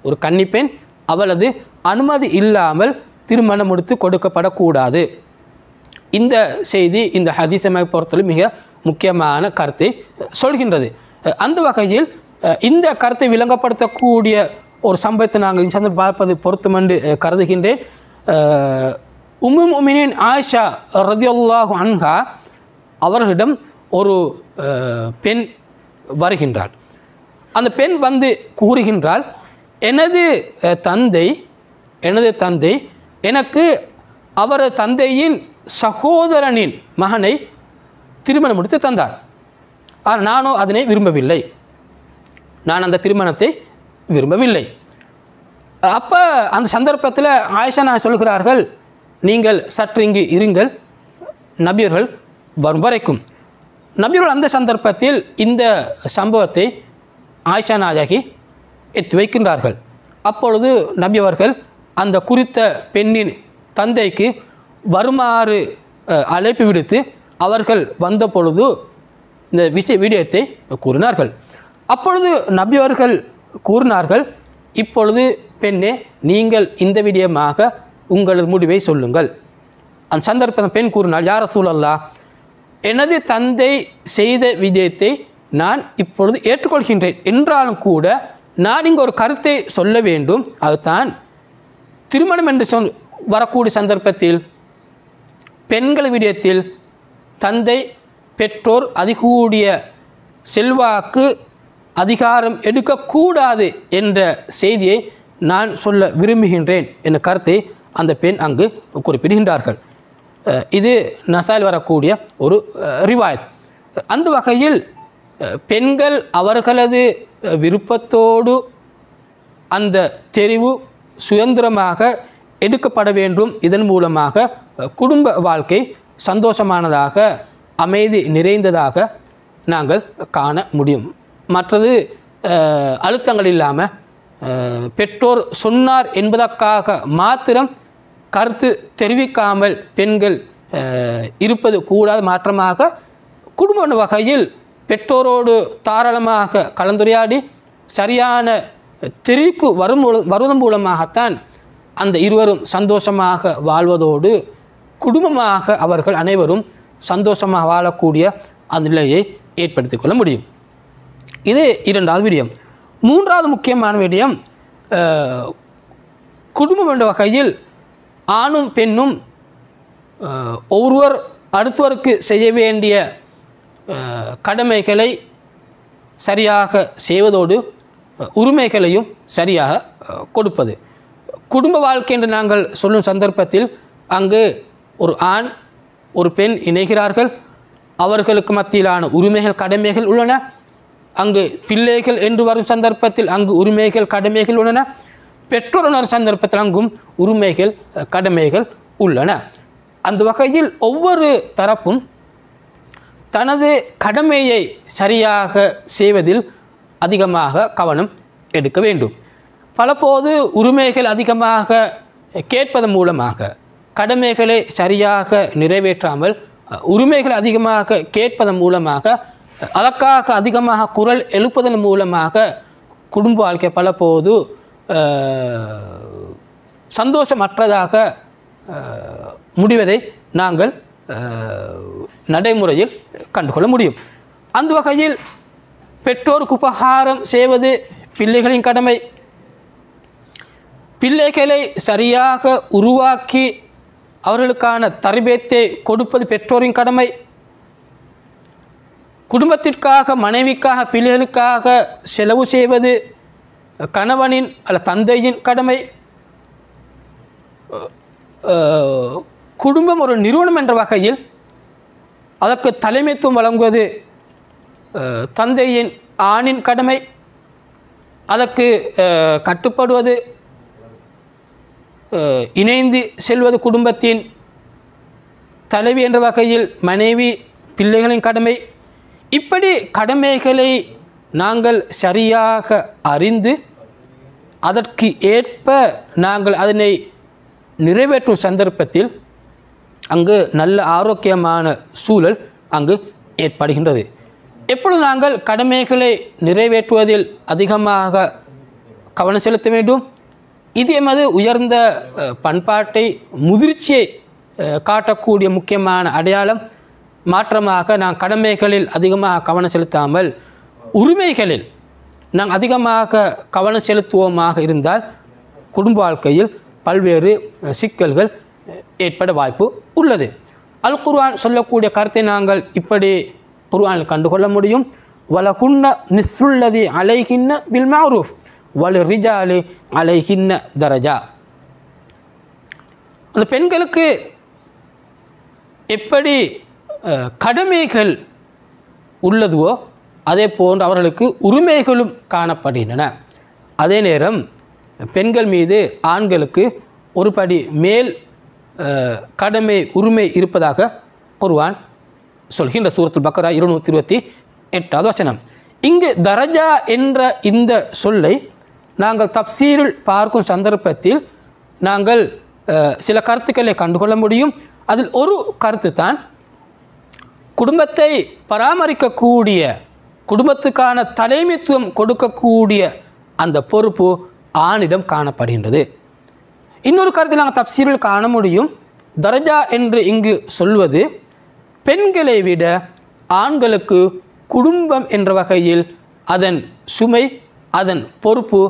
ஒரு கன்னிப்பெண் அவளது அனுமதி இல்லாமல் திருமணம் முடித்து கொடுக்கப்படக்கூடாது. இந்த செய்தி இந்த ஹதீஸை பொறுத்தவரை மிக முக்கியமான கருத்தை சொல்கின்றது. அந்த வகையில் இந்த கருத்தை விளங்கப்படுத்தக்கூடிய ஒரு சம்பவத்தை நாங்கள் இந்த சந்தர்ப்பம் பார்ப்பது பொருத்தம் என்று கருதுகின்றேன். உம்மு முஃமினீன் ஆயிஷா ரலியல்லாஹு அன்ஹா அவர்களிடம் ஒரு பெண் வருகின்றாள். அந்த பெண் வந்து கூறுகின்றாள், எனது தந்தை எனக்கு அவரது தந்தையின் சகோதரனின் மகனை திருமணம் முடித்து தந்தார். ஆனால் நானோ அதனை விரும்பவில்லை. நான் அந்த திருமணத்தை விரும்பவில்லை. அப்போ அந்த சந்தர்ப்பத்தில் ஆயிஷா நான் சொல்கிறார்கள், நீங்கள் சற்று இங்கு இருங்கள், நபியர்கள் வரும் வரைக்கும். நபியர்கள் அந்த சந்தர்ப்பத்தில் இந்த சம்பவத்தை ஆயிஷா நாயகி எத்தி வைக்கின்றார்கள். அப்பொழுது நபியவர்கள் அந்த குறித்த பெண்ணின் தந்தைக்கு வருமாறு அழைப்பு விடுத்து அவர்கள் வந்த பொழுது இந்த விடயத்தை கூறினார்கள். அப்பொழுது நபியவர்கள் கூறினார்கள், இப்பொழுது பெண்ணே, நீங்கள் இந்த விடயமாக உங்களது முடிவை சொல்லுங்கள். அந்த சந்தர்ப்பம் பெண் கூறினாள், யா ரசூலல்லாஹ், எனது தந்தை செய்த விடயத்தை நான் இப்பொழுது ஏற்றுக்கொள்கின்றேன் என்றாலும் கூட நான் இங்கு ஒரு கருத்தை சொல்ல வேண்டும். அதுதான் திருமணம் என்று வரக்கூடிய சந்தர்ப்பத்தில் பெண்கள் விடயத்தில் தந்தை பெற்றோர் அதிகூடிய செல்வாக்கு அதிகாரம் எடுக்கக்கூடாது என்ற செய்தியை நான் சொல்ல விரும்புகின்றேன் என்ற கருத்தை அந்த பெண் அங்கு குறிப்பிடுகின்றார்கள். இது நசால் வரக்கூடிய ஒரு ரிவாயத். அந்த வகையில் பெண்கள் அவர்களது விருப்பத்தோடு அந்த தெரிவு சுதந்திரமாக எடுக்கப்பட வேண்டும். இதன் மூலமாக குடும்ப வாழ்க்கை சந்தோஷமானதாக அமைதி நிறைந்ததாக நாங்கள் காண முடியும். மற்றது அழுத்தங்கள் இல்லாமல் பெற்றோர் சொன்னார் என்பதற்காக மாத்திரம் கருத்து தெரிவிக்காமல் பெண்கள் இருப்பது கூடாது. மாற்றமாக குடும்ப வகையில் பெற்றோரோடு தாராளமாக கலந்துரையாடி சரியான தெரிவிக்கு வருவதன் மூலமாகத்தான் அந்த இருவரும் சந்தோஷமாக வாழ்வதோடு குடும்பமாக அவர்கள் அனைவரும் சந்தோஷமாக வாழக்கூடிய அந்த நிலையை ஏற்படுத்திக் கொள்ள முடியும். இது இரண்டாவது விடயம். மூன்றாவது முக்கியமான விடயம், குடும்பம் என்ற வகையில் ஆணும் பெண்ணும் ஒருவர் அடுத்தவருக்கு செய்ய வேண்டிய கடமைகளை சரியாக செய்வதோடு உரிமைகளையும் சரியாக கொடுப்பது. குடும்ப வாழ்க்கை என்று நாங்கள் சொல்லும் சந்தர்ப்பத்தில் அங்கு ஒரு ஆண் ஒரு பெண் இணைகிறார்கள். அவர்களுக்கு மத்தியிலான உரிமைகள் கடமைகள் உள்ளன. அங்கு பிள்ளைகள் என்று வரும் சந்தர்ப்பத்தில் அங்கு உரிமைகள் கடமைகள் உள்ளன. பெற்றோர் வரும் சந்தர்ப்பத்தில் அங்கும் உரிமைகள் கடமைகள் உள்ளன. அந்த வகையில் ஒவ்வொரு தரப்பும் தனது கடமையை சரியாக செய்வதில் அதிகமாக கவனம் எடுக்க வேண்டும். பலபோது உரிமைகள் அதிகமாக கேட்பதன் மூலமாக கடமைகளை சரியாக நிறைவேற்றாமல் உரிமைகள் அதிகமாக கேட்பதன் மூலமாக அதற்காக அதிகமாக குரல் எழுப்பதன் மூலமாக குடும்ப வாழ்க்கை பலபோது சந்தோஷமற்றதாக முடிவதை நாங்கள் நடைமுறையில் கண்டுகொள்ள முடியும். அந்த வகையில் பெற்றோருக்கு உபகாரம் செய்வது பிள்ளைகளின் கடமை. பிள்ளைகளை சரியாக உருவாக்கி அவர்களுக்கான தரபேத்தை கொடுப்பது பெற்றோரின் கடமை. குடும்பத்திற்காக மனைவிக்காக பிள்ளைகளுக்காக செலவு செய்வது கணவனின் அல்ல தந்தையின் கடமை. குடும்பம் ஒரு நிறுவனம் என்ற வகையில் அதற்கு தலைமைத்துவம் வழங்குவது தந்தையின் ஆணின் கடமை. அதற்கு கட்டுப்படுவது இணைந்து செல்வது குடும்பத்தின் தலைவி என்ற வகையில் மனைவி பிள்ளைகளின் கடமை. இப்படி கடமைகளை நாங்கள் சரியாக அறிந்து அதற்கு ஏற்ப நாங்கள் அதனை நிறைவேற்றும் சந்தர்ப்பத்தில் அங்கு நல்ல ஆரோக்கியமான சூழல் அங்கு ஏற்படுகின்றது. எப்பொழுது நாங்கள் கடமைகளை நிறைவேற்றுவதில் அதிகமாக கவனம் செலுத்த வேண்டும். இது எமது உயர்ந்த பண்பாட்டை முதிர்ச்சியை காட்டக்கூடிய முக்கியமான அடையாளம். மாற்றமாக நாம் கடமைகளில் அதிகமாக கவனம் செலுத்தாமல் உரிமைகளில் நாம் அதிகமாக கவனம் செலுத்துவோமாக இருந்தால் குடும்ப வாழ்க்கையில் பல்வேறு சிக்கல்கள் ஏற்பட வாய்ப்பு உள்ளது. அல் குர்ஆன் சொல்லக்கூடிய கருத்தை நாங்கள் இப்படி குர்ஆனில் கண்டுகொள்ள முடியும். வலகுன்ன நிஸ்ருல்லதி அலைஹின்ன பில் மஅரூஃப் வல் ரிஜாலி அலைஹின்ன தரஜா. அந்த பெண்களுக்கு எப்படி கடமைகள் உள்ளதுவோ அதே போன்று அவர்களுக்கு உரிமைகளும் காணப்படுகின்றன. அதே நேரம் பெண்கள் மீது ஆண்களுக்கு ஒரு படி மேல் கடமை உரிமை இருப்பதாக குர்ஆன் சொல்கின்ற சூரத்துல் பக்ரா 228வது வசனம். இங்கு தரஜா என்ற இந்த சொல்லை நாங்கள் தப்சீரில் பார்க்கும் சந்தர்ப்பத்தில் நாங்கள் சில கருத்துக்களை கண்டுகொள்ள முடியும். அதில் ஒரு கருத்து தான் குடும்பத்தை பராமரிக்கக்கூடிய குடும்பத்துக்கான தலைமைத்துவம் கொடுக்கக்கூடிய அந்த பொறுப்பு ஆணிடம் காணப்படுகின்றது. இன்னொரு கருத்தில் நாங்கள் தப்சீரில் காண முடியும். தரஜா என்று இங்கு சொல்வது பெண்களை விட ஆண்களுக்கு குடும்பம் என்ற வகையில் அதன் சுமை, அதன் பொறுப்பு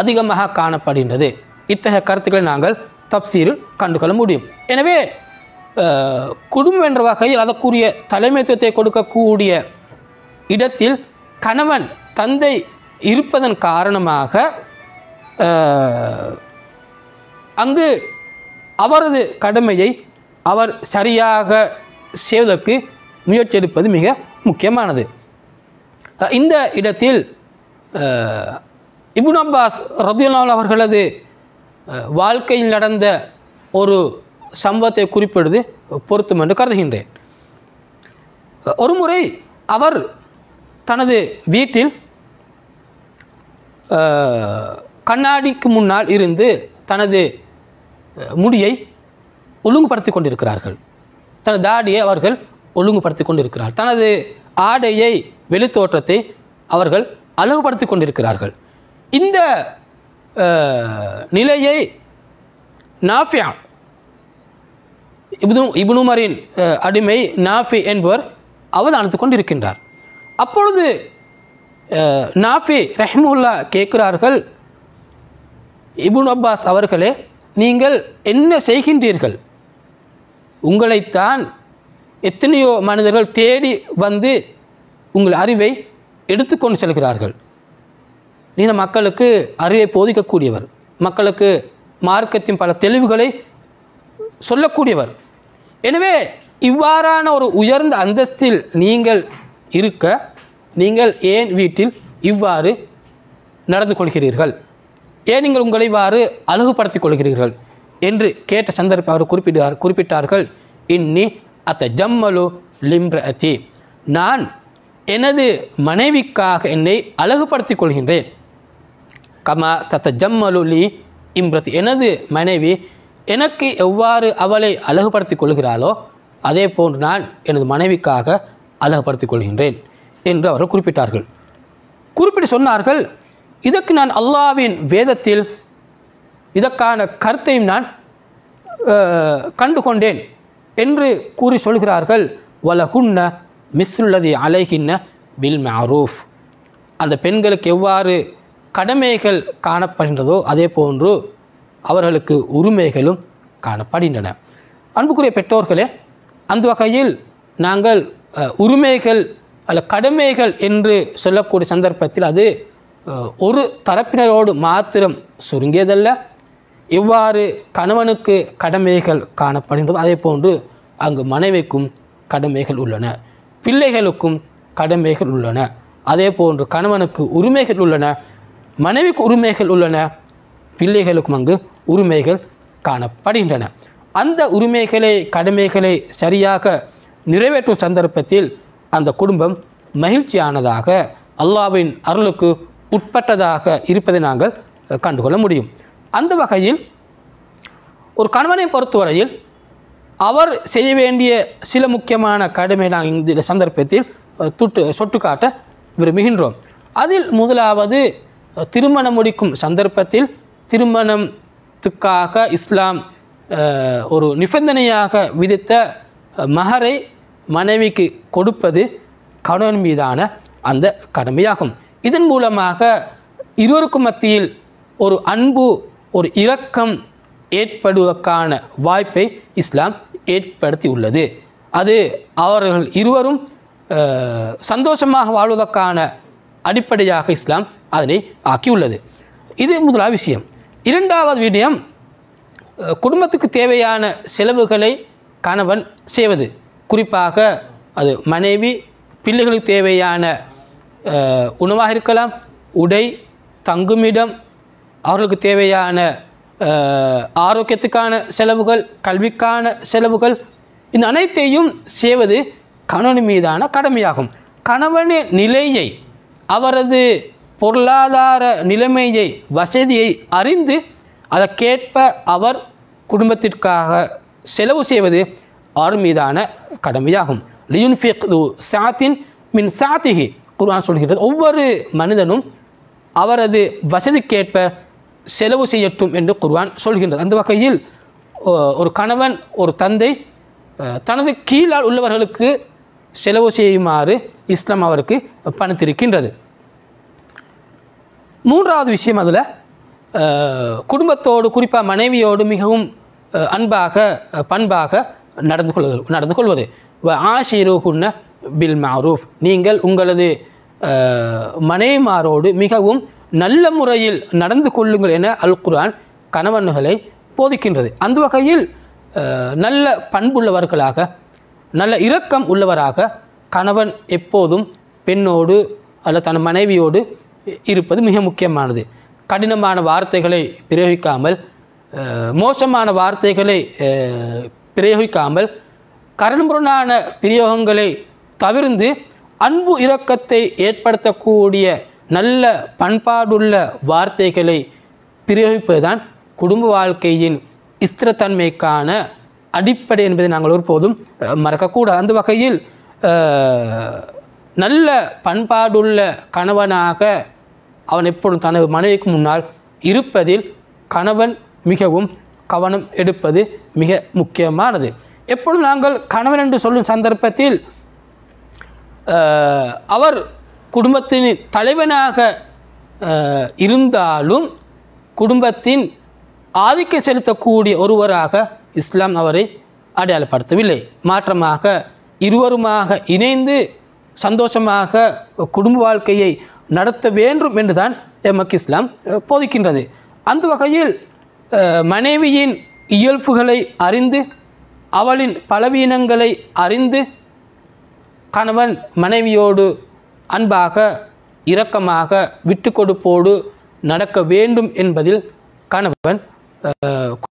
அதிகமாக காணப்படுகின்றது. இத்தகைய கருத்துக்களை நாங்கள் தப்சீரில் கண்டுகொள்ள முடியும். எனவே குடும்பம் என்ற வகையில் அதற்குரிய தலைமைத்துவத்தை கொடுக்கக்கூடிய இடத்தில் கணவன், தந்தை இருப்பதன் காரணமாக அங்கு அவரது கடமையை அவர் சரியாக செய்வதற்கு முயற்சி எடுப்பது மிக முக்கியமானது. இந்த இடத்தில் இப்னு அப்பாஸ் ரலியல்லாஹு அன்ஹு அவர்களது வாழ்க்கையில் நடந்த ஒரு சம்பவத்தை குறிப்பிடுவது பொருத்தம் என்று கருதுகின்றேன். ஒருமுறை அவர் தனது வீட்டில் கண்ணாடிக்கு முன்னால் இருந்து தனது முடியை ஒழுங்குபடுத்தி கொண்டிருக்கிறார்கள். தனது தாடியை அவர்கள் ஒழுங்குபடுத்தி கொண்டிருக்கிறார்கள். தனது ஆடையை, வெளித்தோற்றத்தை அவர்கள் அழகுபடுத்தி கொண்டிருக்கிறார்கள். இந்த நிலையை நாஃபியா, இப்னு உமரின் அடிமை நாஃபி என்பவர் அவதானித்துக் கொண்டிருக்கின்றார். அப்பொழுது நாஃபி ரஹ்மத்துல்லாஹ் கேட்கிறார்கள், இப்னு அப்பாஸ் அவர்களே, நீங்கள் என்ன செய்கின்றீர்கள்? உங்களைத்தான் எத்தனையோ மனிதர்கள் தேடி வந்து உங்கள் அறிவை எடுத்துக்கொண்டு செல்கிறார்கள். நீங்கள் மக்களுக்கு அறிவை போதிக்கக்கூடியவர், மக்களுக்கு மார்க்கத்தின் பல தெளிவுகளை சொல்லக்கூடியவர். எனவே இவ்வாறான ஒரு உயர்ந்த அந்தஸ்தில் நீங்கள் இருக்க நீங்கள் ஏன் வீட்டில் இவ்வாறு நடந்து கொள்கிறீர்கள்? ஏன் நீங்கள் உங்களை இவ்வாறு அழகுபடுத்திக் கொள்கிறீர்கள் என்று கேட்ட சந்தர்ப்பம் அவர் குறிப்பிட்டார்கள், இன்னி அத்த ஜம்மலு லிம்ரஅதி, நான் எனது மனைவிக்காக என்னை அழகுபடுத்திக் கொள்கின்றேன். கமா தத்த ஜம்மலு லி இம்ரதி, எனது மனைவி எனக்கு எவ்வாறு அவளை அழகுபடுத்திக் கொள்கிறாளோ அதே போன்று நான் எனது மனைவிக்காக அழகுபடுத்திக் கொள்கின்றேன் என்று அவர்கள் குறிப்பிட்டார்கள். குறிப்பிட்டு சொன்னார்கள், இதற்கு நான் அல்லாஹ்வின் வேதத்தில் இதற்கான கருத்தையும் நான் கண்டுகொண்டேன் என்று கூறி சொல்கிறார்கள். வலஹுன்ன மிஸ்லுல்லதி அலைஹின்ன பில் மஅரூஃப், அந்த பெண்களுக்கு எவ்வாறு கடமைகள் காணப்படுகின்றதோ அதே போன்று அவர்களுக்கு உரிமைகளும் காணப்படுகின்றன. அன்புக்குரிய பெற்றோர்களே, அந்த வகையில் நாங்கள் உரிமைகள் அல்ல கடமைகள் என்று சொல்லக்கூடிய சந்தர்ப்பத்தில் அது ஒரு தரப்பினரோடு மாத்திரம் சுருங்கியதல்ல. எவ்வாறு கணவனுக்கு கடமைகள் காணப்படுகின்றதோ அதே போன்று அங்கு மனைவிக்கும் கடமைகள் உள்ளன, பிள்ளைகளுக்கும் கடமைகள் உள்ளன. அதே போன்று கணவனுக்கு உரிமைகள் உள்ளன, மனைவிக்கு உரிமைகள் உள்ளன, பிள்ளைகளுக்கும் அங்கு உரிமைகள் காணப்படுகின்றன. அந்த உரிமைகளை, கடமைகளை சரியாக நிறைவேற்றும் சந்தர்ப்பத்தில் அந்த குடும்பம் மகிழ்ச்சியானதாக, அல்லாஹ்வின் அருளுக்கு உட்பட்டதாக இருப்பதை நாங்கள் கண்டுகொள்ள முடியும். அந்த வகையில் ஒரு கணவனை பொறுத்தவரையில் அவர் செய்ய வேண்டிய சில முக்கியமான கடமை நாங்கள் இந்த சந்தர்ப்பத்தில் சுட்டுக்காட்ட விரும்புகின்றோம். அதில் முதலாவது, திருமணம் முடிக்கும் சந்தர்ப்பத்தில் திருமணத்துக்காக இஸ்லாம் ஒரு நிபந்தனையாக விதித்த மஹரை மனைவிக்கு கொடுப்பது கணவன் மீதான அந்த கடமையாகும். இதன் மூலமாக இருவருக்கும் மத்தியில் ஒரு அன்பு, ஒரு இரக்கம் ஏற்படுவதற்கான வாய்ப்பை இஸ்லாம் ஏற்படுத்தி உள்ளது. அது அவர்கள் இருவரும் சந்தோஷமாக வாழ்வதற்கான அடிப்படையாக இஸ்லாம் அதனை ஆக்கியுள்ளது. இது முதலாவது விஷயம். இரண்டாவது விடயம், குடும்பத்துக்கு தேவையான செலவுகளை கணவன் செய்வது. குறிப்பாக அது மனைவி, பிள்ளைகளுக்கு தேவையான உணவாக இருக்கலாம், உடை, தங்குமிடம், அவர்களுக்கு தேவையான ஆரோக்கியத்துக்கான செலவுகள், கல்விக்கான செலவுகள், இந்த அனைத்தையும் செய்வது கணவன் மீதான கடமையாகும். கணவனின் நிலையை, அவரது பொருளாதார நிலைமையை, வசதியை அறிந்து அதற்கேற்ப அவர் குடும்பத்திற்காக செலவு செய்வது அவர் மீதான கடமையாகும். லியுன்ஃபிக் து சாத்தின் மின் சாத்திகி, குர்ஆன் சொல்கிறது, ஒவ்வொரு மனிதனும் அவரது வசதிக்கேற்ப செலவு செய்யட்டும் என்று குர்ஆன் சொல்கின்றது. அந்த வகையில் ஒரு கணவன், ஒரு தந்தை தனது கீழால் உள்ளவர்களுக்கு செலவு செய்யுமாறு இஸ்லாம் அவருக்கு பணித்திருக்கின்றது. மூன்றாவது விஷயம், அதில் குடும்பத்தோடு குறிப்பாக மனைவியோடு மிகவும் அன்பாக பண்பாக நடந்து கொள்வது. ஆஷிருஹுன்ன பில் மஅரூஃப், நீங்கள் உங்களது மனைவிமாரோடு மிகவும் நல்ல முறையில் நடந்து கொள்ளுங்கள் என அல் குர்ஆன் கணவன்களை போதிக்கின்றது. அந்த வகையில் நல்ல பண்புள்ளவர்களாக, நல்ல இரக்கம் உள்ளவராக கணவன் எப்போதும் பெண்ணோடு அல்லது தன் மனைவியோடு இருப்பது மிக முக்கியமானது. கடினமான வார்த்தைகளை பிரயோகிக்காமல், மோசமான வார்த்தைகளை பிரயோகிக்காமல், கரண்புறனான பிரயோகங்களை தவிர்த்து அன்பு இரக்கத்தை ஏற்படுத்தக்கூடிய நல்ல பண்பாடுள்ள வார்த்தைகளை பிரயோகிப்பதுதான் குடும்ப வாழ்க்கையின் ஸ்திரத்தன்மைக்கான அடிப்படை என்பதை நாங்கள் ஒருபோதும் மறக்கக்கூடாது. அந்த வகையில் நல்ல பண்பாடுள்ள கணவனாக அவன் எப்பொழுதும் தனது மனைவிக்கு முன்னால் இருப்பதில் கணவன் மிகவும் கவனம் எடுப்பது மிக முக்கியமானது. எப்பொழுதும் நாங்கள் கணவன் என்று சொல்லும் சந்தர்ப்பத்தில் அவர் குடும்பத்தின் தலைவனாக இருந்தாலும் குடும்பத்தின் ஆதிக்க செலுத்தக்கூடிய ஒருவராக இஸ்லாம் அவரை அடையாளப்படுத்தவில்லை. மாற்றமாக இருவருமாக இணைந்து சந்தோஷமாக குடும்ப வாழ்க்கையை நடத்த வேண்டும் என்றுதான் எமக்கு இஸ்லாம் போதிக்கின்றது. அந்த வகையில் மனைவியின் இயல்புகளை அறிந்து, அவளின் பலவீனங்களை அறிந்து, கணவன் மனைவியோடு அன்பாக இரக்கமாக விட்டு கொடுப்போடு நடக்க வேண்டும் என்பதில் கணவன்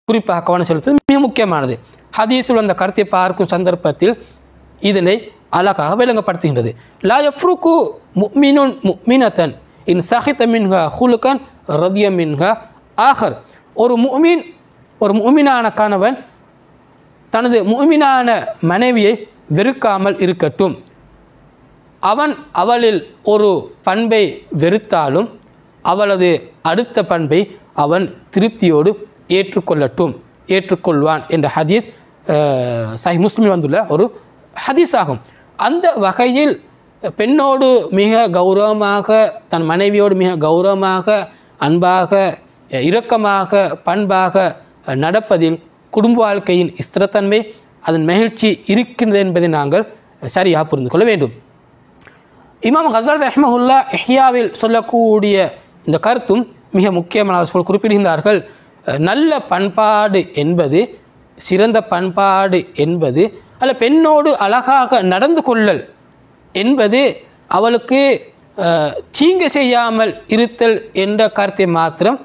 குறிப்பாக கவனம் செலுத்துவது மிக முக்கியமானது. ஹதீஸில் அந்த கருத்தை பார்க்கும் சந்தர்ப்பத்தில் இதனை அழகாக விளங்கப்படுத்துகின்றது. லா யஃப்ருக்கு முஃமினுன் முஃமினத்தன் இன் சஹித மின்ஹா ஹுலுகன் ரதிய மின்ஹா ஆஹர். ஒரு முஃமினான கணவன் தனது முஃமினான மனைவியை வெறுக்காமல் இருக்கட்டும். அவன் அவளில் ஒரு பண்பை வெறுத்தாலும் அவளது அடுத்த பண்பை அவன் திருப்தியோடு ஏற்றுக்கொள்வான் என்ற ஹதீஸ் சஹீஹ் முஸ்லிமில் வந்துள்ள ஒரு ஹதீஸ் ஆகும். அந்த வகையில் பெண்ணோடு மிக கௌரவமாக, தன் மனைவியோடு மிக கௌரவமாக, அன்பாக, இரக்கமாக, பண்பாக நடப்பதில் குடும்ப வாழ்க்கையின் ஸ்திரத்தன்மை, அதன் மகிழ்ச்சி இருக்கின்றது என்பதை நாங்கள் சரியாக புரிந்து கொள்ள வேண்டும். இமாம் கஸாலி ரஹ்மஹுல்லா இஹ்யாவில் சொல்லக்கூடிய இந்த கருத்தும் மிக முக்கியமான குறிப்பிடுகின்றார்கள். நல்ல பண்பாடு என்பது, சிறந்த பண்பாடு என்பது அல்ல, பெண்ணோடு அழகாக நடந்து கொள்ளல் என்பது அவளுக்கு தீங்கு செய்யாமல் இருத்தல் என்ற கருத்தை மாத்திரம்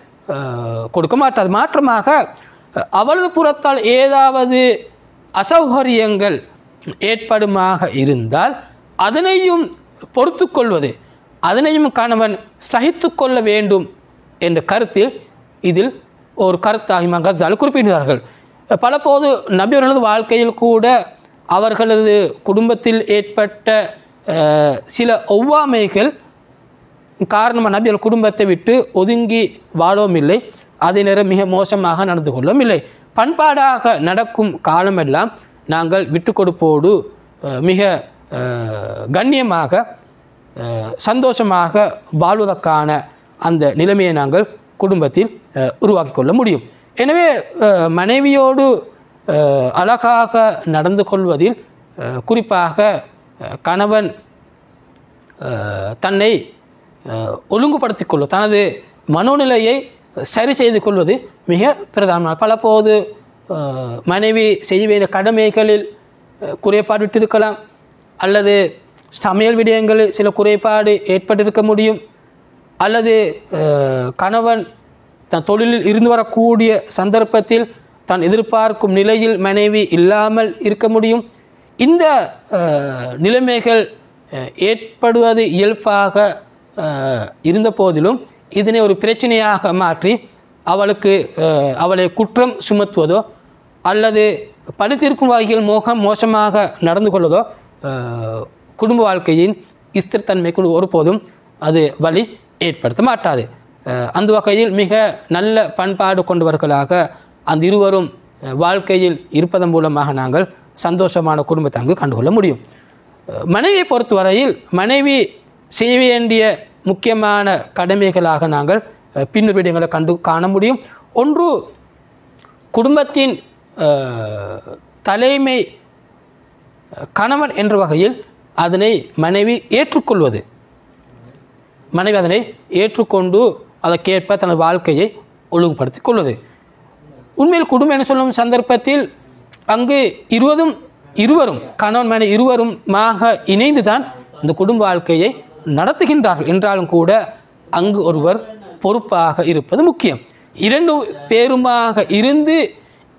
கொடுக்க மாட்டாது. மாற்றமாக அவளது புறத்தால் ஏதாவது அசௌகரியங்கள் ஏற்படுமாக இருந்தால் அதனையும் பொறுத்து கொள்வது, அதனையும் கணவன் சகித்து கொள்ள வேண்டும் என்ற கருத்தில் இதில் ஒரு கருத்தாக இமாம் கஸாலி குறிப்பிடுகிறார்கள். பலபோது நபியவர்களது வாழ்க்கையில் கூட அவர்களது குடும்பத்தில் ஏற்பட்ட சில ஒவ்வாமைகள் காரணமாக நபியல் குடும்பத்தை விட்டு ஒதுங்கி வாழவும் இல்லை, அதே நேரம் மிக மோசமாக நடந்து கொள்ளவும் இல்லை. பண்பாடாக நடக்கும் காலமெல்லாம் நாங்கள் விட்டு கொடுப்போடு மிக கண்ணியமாக சந்தோஷமாக வாழ்வதற்கான அந்த நிலைமையை நாங்கள் குடும்பத்தில் உருவாக்கி கொள்ள முடியும். எனவே மனைவியோடு அழகாக நடந்து கொள்வதில் குறிப்பாக கணவன் தன்னை ஒழுங்குபடுத்திக் கொள்வது, தனது மனோநிலையை சரி செய்து கொள்வது மிக பிரதானமான. பலபோது மனைவி செய்ய வேண்டிய கடமைகளில் குறைபாடு விட்டிருக்கலாம், அல்லது சமையல் விடயங்களில் சில குறைபாடு ஏற்பட்டிருக்க முடியும், அல்லது கணவன் தன் தொழிலில் இருந்து வரக்கூடிய சந்தர்ப்பத்தில் தான் எதிர்பார்க்கும் நிலையில் மனைவி இல்லாமல் இருக்க முடியும். இந்த நிலைமைகள் ஏற்படுவது இயல்பாக இருந்த போதிலும் இதனை ஒரு பிரச்சனையாக மாற்றி அவளை குற்றம் சுமத்துவதோ அல்லது பழித்திருக்கும் வகையில் மோசமாக நடந்து கொள்வதோ குடும்ப வாழ்க்கையின் ஸ்திரத்தன்மைக்கு ஒருபோதும் அது வழி ஏற்படுத்த மாட்டாது. அந்த வகையில் மிக நல்ல பண்பாடு கொண்டவர்களாக அந்த இருவரும் வாழ்க்கையில் இருப்பதன் மூலமாக நாங்கள் சந்தோஷமான குடும்பத்தை அங்கு கண்டுகொள்ள முடியும். மனைவியை பொறுத்தவரையில் மனைவி செய்ய வேண்டிய முக்கியமான கடமைகளாக நாங்கள் பின்னர் விடயங்களை காண முடியும். ஒன்று, குடும்பத்தின் தலைமை கணவன் என்ற வகையில் அதனை மனைவி ஏற்றுக்கொள்வது, மனைவி அதனை ஏற்றுக்கொண்டு அதற்கேற்ப தனது வாழ்க்கையை ஒழுங்குபடுத்திக் கொள்வது. உண்மையில் குடும்பம் என சொல்லும் சந்தர்ப்பத்தில் அங்கு இருவரும் கணவன் மனைவி இருவருமாக இணைந்து தான் இந்த குடும்ப வாழ்க்கையை நடத்துகின்றார்கள் என்றாலும் கூட அங்கு ஒருவர் பொறுப்பாக இருப்பது முக்கியம். இரண்டு பேருமாக இருந்து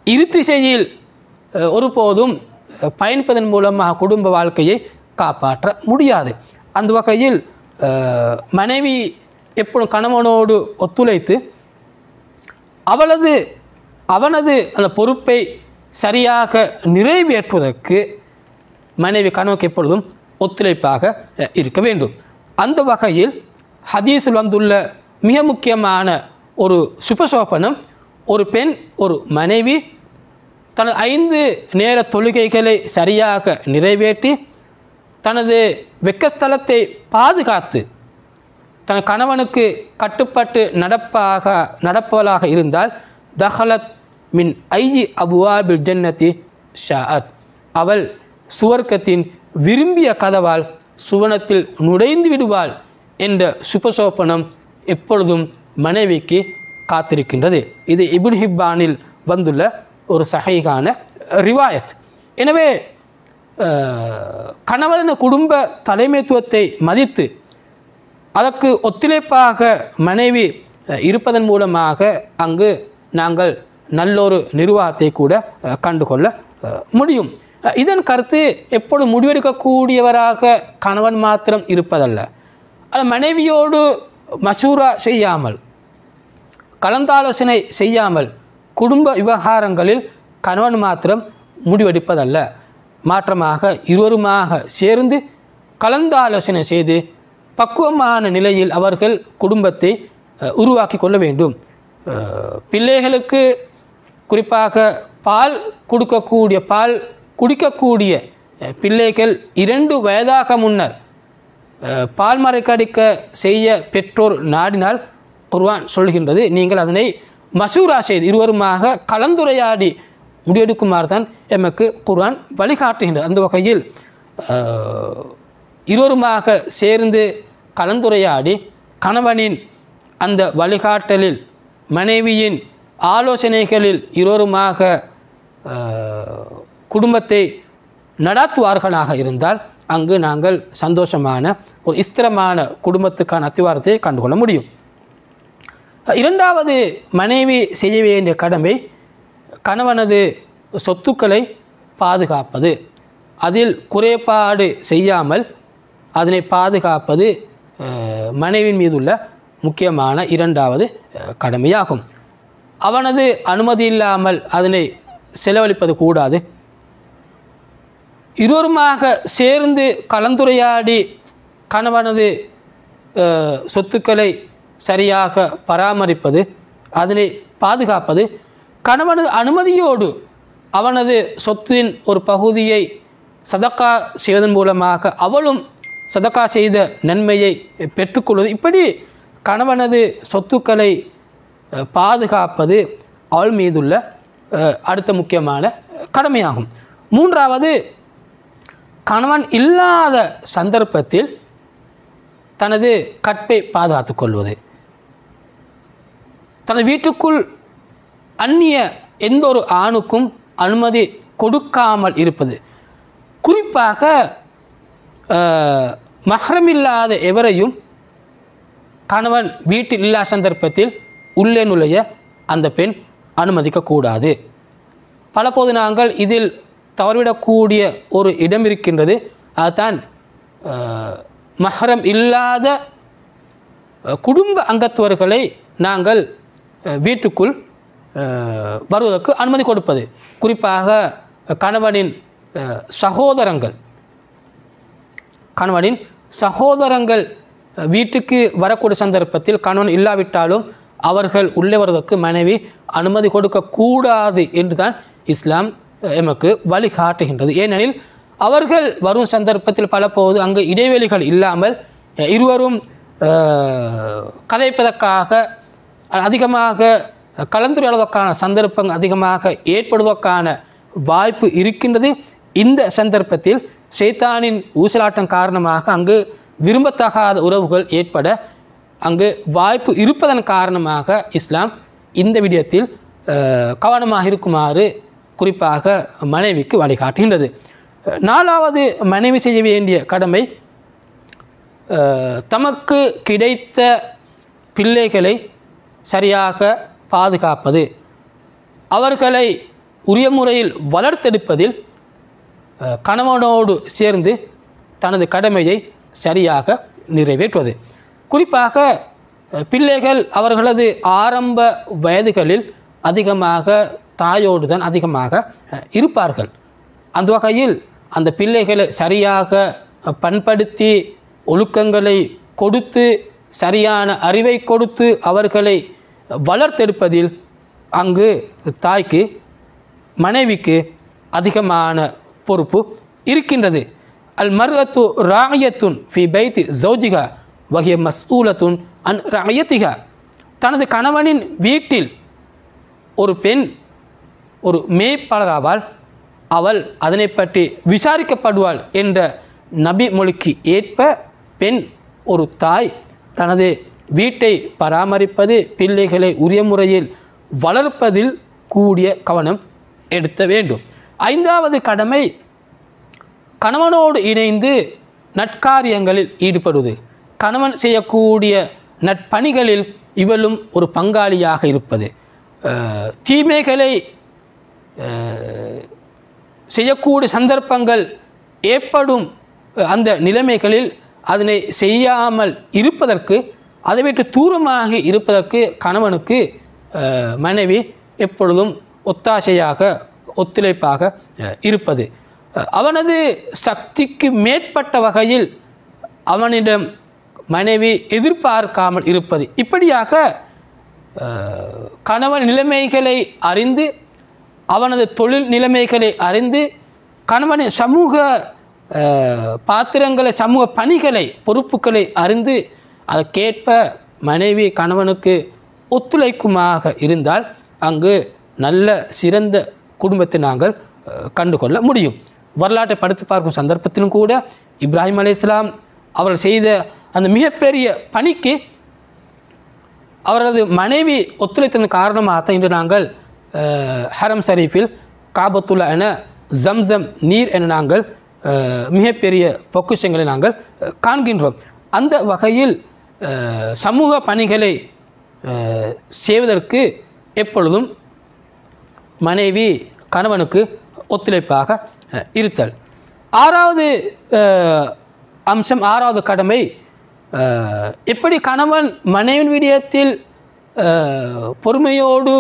இருத்திசையில் ஒருபோதும் பயணிப்பதன் மூலமாக குடும்ப வாழ்க்கையை காப்பாற்ற முடியாது. அந்த வகையில் மனைவி எப்பொழுதும் கணவனோடு ஒத்துழைத்து அவனது அந்த பொறுப்பை சரியாக நிறைவேற்றுவதற்கு மனைவி கணவனுக்கு எப்பொழுதும் ஒத்துழைப்பாக இருக்க வேண்டும். அந்த வகையில் ஹதீஸில் வந்துள்ள மிக முக்கியமான ஒரு சுபசோபனம், ஒரு பெண் ஒரு மனைவி தனது 5 நேர தொழுகைகளை சரியாக நிறைவேற்றி தனது வெக்கஸ்தலத்தை பாதுகாத்து தன் கணவனுக்கு கட்டுப்பட்டு நடப்பவளாக இருந்தால் தஹலத் மின் ஐஜி அபுவாபில் ஜன்னதி ஷாஅத், அவள் சுவர்க்கத்தின் விரும்பிய கதவால் சுவனத்தில் நுழைந்து விடுவாள் என்ற சுபசோப்பனம் எப்பொழுதும் மனைவிக்கு காத்திருக்கின்றது. இது இப்னு ஹிப்பானில் வந்துள்ள ஒரு சஹீஹான ரிவாயத். எனவே கணவன் குடும்ப தலைமைத்துவத்தை மதித்து அதற்கு ஒத்துழைப்பாக மனைவி இருப்பதன் மூலமாக அங்கு நாங்கள் நல்லொரு நிர்வாகத்தை கூட கண்டுகொள்ள முடியும். இதன் கருத்து எப்பொழுது முடிவெடுக்கக்கூடியவராக கணவன் மாத்திரம் இருப்பதல்ல. அது மனைவியோடு மசூரா செய்யாமல், கலந்தாலோசனை செய்யாமல் குடும்ப விவகாரங்களில் கணவன் மாத்திரம் முடிவெடுப்பதல்ல. மாற்றமாக இருவருமாக சேர்ந்து கலந்தாலோசனை செய்து பக்குவமான நிலையில் அவர்கள் குடும்பத்தை உருவாக்கி கொள்ள வேண்டும். பிள்ளைகளுக்கு குறிப்பாக பால் குடிக்கக்கூடிய பிள்ளைகள் 2 வயதாக முன்னர் பால் மறைக்கடிக்க செய்ய பெற்றோர் நாடினால் குர்ஆன் சொல்கின்றது, நீங்கள் அதனை மசூரா செய்து இருவருமாக கலந்துரையாடி முடிவெடுக்குமாறு தான் எமக்கு குர்ஆன் வழிகாட்டுகின்றது. அந்த வகையில் இருவருமாக சேர்ந்து கலந்துரையாடி கணவனின் அந்த வழிகாட்டலில் மனைவியின் ஆலோசனைகளில் இருவருமாக குடும்பத்தை நடாத்துவார்களாக இருந்தால் அங்கு நாங்கள் சந்தோஷமான ஒரு ஸ்திரமான குடும்பத்துக்கான அத்திவாரத்தை கண்டுகொள்ள முடியும். இரண்டாவது, மனைவி செய்ய வேண்டிய கடமை கணவனது சொத்துக்களை பாதுகாப்பது, அதில் குறைபாடு செய்யாமல் அதனை பாதுகாப்பது மனைவியின் மீதுள்ள முக்கியமான இரண்டாவது கடமையாகும். அவனது அனுமதி இல்லாமல் அதனை செலவழிப்பது கூடாது. இருவருமாக சேர்ந்து கலந்துரையாடி கணவனது சொத்துக்களை சரியாக பராமரிப்பது, அதனை பாதுகாப்பது, கணவனது அனுமதியோடு அவனது சொத்தின் ஒரு பகுதியை சதக்கா செய்வதன் மூலமாக அவளும் சதக்கா செய்த நன்மையை பெற்றுக்கொள்வது, இப்படி கணவனது சொத்துக்களை பாதுகாப்பது அவள் மீதுள்ள அடுத்த முக்கியமான கடமையாகும். மூன்றாவது, கணவன் இல்லாத சந்தர்ப்பத்தில் தனது கற்பை பாதுகாத்து கொள்வது, தனது வீட்டுக்குள் அந்நிய எந்த ஒரு ஆணுக்கும் அனுமதி கொடுக்காமல் இருப்பது, குறிப்பாக மஹ்ரமில்லாத எவரையும் கணவன் வீட்டில் இல்லாத சந்தர்ப்பத்தில் உள்ளே நுழைய அந்த பெண் அனுமதிக்கக்கூடாது. பலபோது நாங்கள் இதில் தவறிவிடக்கூடிய ஒரு இடம் இருக்கின்றது. அதுதான் மஹ்ரம் இல்லாத குடும்ப அங்கத்தவர்களை நாங்கள் வீட்டுக்குள் வருவதற்கு அனுமதி கொடுப்பது, குறிப்பாக கணவனின் சகோதரங்கள் வீட்டுக்கு வரக்கூடிய சந்தர்ப்பத்தில் கணவன் இல்லாவிட்டாலும் அவர்கள் உள்ளே வருவதற்கு மனைவி அனுமதி கொடுக்கக்கூடாது என்று தான் இஸ்லாம் எமக்கு வழிகாட்டுகின்றது. ஏனெனில் அவர்கள் வரும் சந்தர்ப்பத்தில் பலபோது அங்கு இடைவெளிகள் இல்லாமல் இருவரும் கதைப்பதற்காக அதிகமாக கலந்துரையாடுவதற்கான சந்தர்ப்பங்கள் அதிகமாக ஏற்படுவதற்கான வாய்ப்பு இருக்கின்றது. இந்த சந்தர்ப்பத்தில் ஷைத்தானின் ஊசலாட்டம் காரணமாக அங்கு விரும்பத்தகாத உறவுகள் ஏற்பட அங்கு வாய்ப்பு இருப்பதன் காரணமாக இஸ்லாம் இந்த விடயத்தில் கவனமாக இருக்குமாறு குறிப்பாக மனைவிக்கு வழிகாட்டுகின்றது. 4வது மனைவி செய்ய வேண்டிய கடமை தமக்கு கிடைத்த பிள்ளைகளை சரியாக பாதுகாப்பது, அவர்களை உரிய முறையில் வளர்த்தெடுப்பதில் கணவனோடு சேர்ந்து தனது கடமையை சரியாக நிறைவேற்றுவது. குறிப்பாக பிள்ளைகள் அவர்களது ஆரம்ப வயதுகளில் அதிகமாக தாயோடு தான் அதிகமாக இருப்பார்கள். அந்த வகையில் அந்த பிள்ளைகளை சரியாக பண்படுத்தி ஒழுக்கங்களை கொடுத்து சரியான அறிவை கொடுத்து அவர்களை வளர்த்தெடுப்பதில் அங்கு தாய்க்கு மனைவிக்கு அதிகமான பொறுப்பு இருக்கின்றது. அல் மர்அத்து ராயத்துன் ஃபி பைத்தி ஜௌஜிகா வஹிய மஸ்ஊலத்துன் அன் ராயத்திகா. தனது கணவனின் வீட்டில் ஒரு பெண் ஒரு மேய்ப்பாளராவாள், அவள் அதனை பற்றி விசாரிக்கப்படுவாள் என்ற நபி மொழிக்கு ஏற்ப பெண் ஒரு தாய் தனது வீட்டை பராமரிப்பது, பிள்ளைகளை உரிய முறையில் வளர்ப்பதில் கூடிய கவனம் எடுத்த வேண்டும். 5வது கடமை கணவனோடு இணைந்து நற்காரியங்களில் ஈடுபடுவது. கணவன் செய்யக்கூடிய நற்பணிகளில் இவளும் ஒரு பங்காளியாக இருப்பது. தீமைகளை செய்யக்கூடிய சந்தர்ப்பங்கள் ஏற்படும் அந்த நிலைமைகளில் அதனை செய்யாமல் இருப்பதற்கு, அதை விட்டு தூரமாக இருப்பதற்கு கணவனுக்கு மனைவி எப்பொழுதும் ஒத்தாசையாக ஒத்துழைப்பாக இருப்பது. அவனது சக்திக்கு மேற்பட்ட வகையில் அவனிடம் மனைவி எதிர்பார்க்காமல் இருப்பது. இப்படியாக கணவன் நிலைமைகளை அறிந்து அவனது தொழில் நிலைமைகளை அறிந்து கணவனின் சமூக பாத்திரங்களை சமூக பணிகளை பொறுப்புகளை அறிந்து அதற்கேற்ப மனைவி கணவனுக்கு ஒத்துழைக்குமாக இருந்தால் அங்கு நல்ல சிறந்த குடும்பத்தை நாங்கள் கண்டுகொள்ள முடியும். வரலாற்றை படித்து பார்க்கும் சந்தர்ப்பத்திலும் கூட இப்ராஹிம் அலைஹிஸ்ஸலாம் அவர்கள் செய்த அந்த மிகப்பெரிய பணிக்கு அவரது மனைவி ஒத்துழைத்ததன் காரணமாக இன்று நாங்கள் ஹரம் ஷரீஃபில் காபத்துல்லா என ஜம்சம் நீர் என நாங்கள் மிகப்பெரிய பொக்கிஷங்களை நாங்கள் காண்கின்றோம். அந்த வகையில் சமூக பணிகளை செய்வதற்கு எப்பொழுதும் மனைவி கணவனுக்கு ஒத்துழைப்பாக இருத்தல். 6வது அம்சம், 6வது கடமை, எப்படி கணவன் மனைவின் விடயத்தில் பொறுமையோடு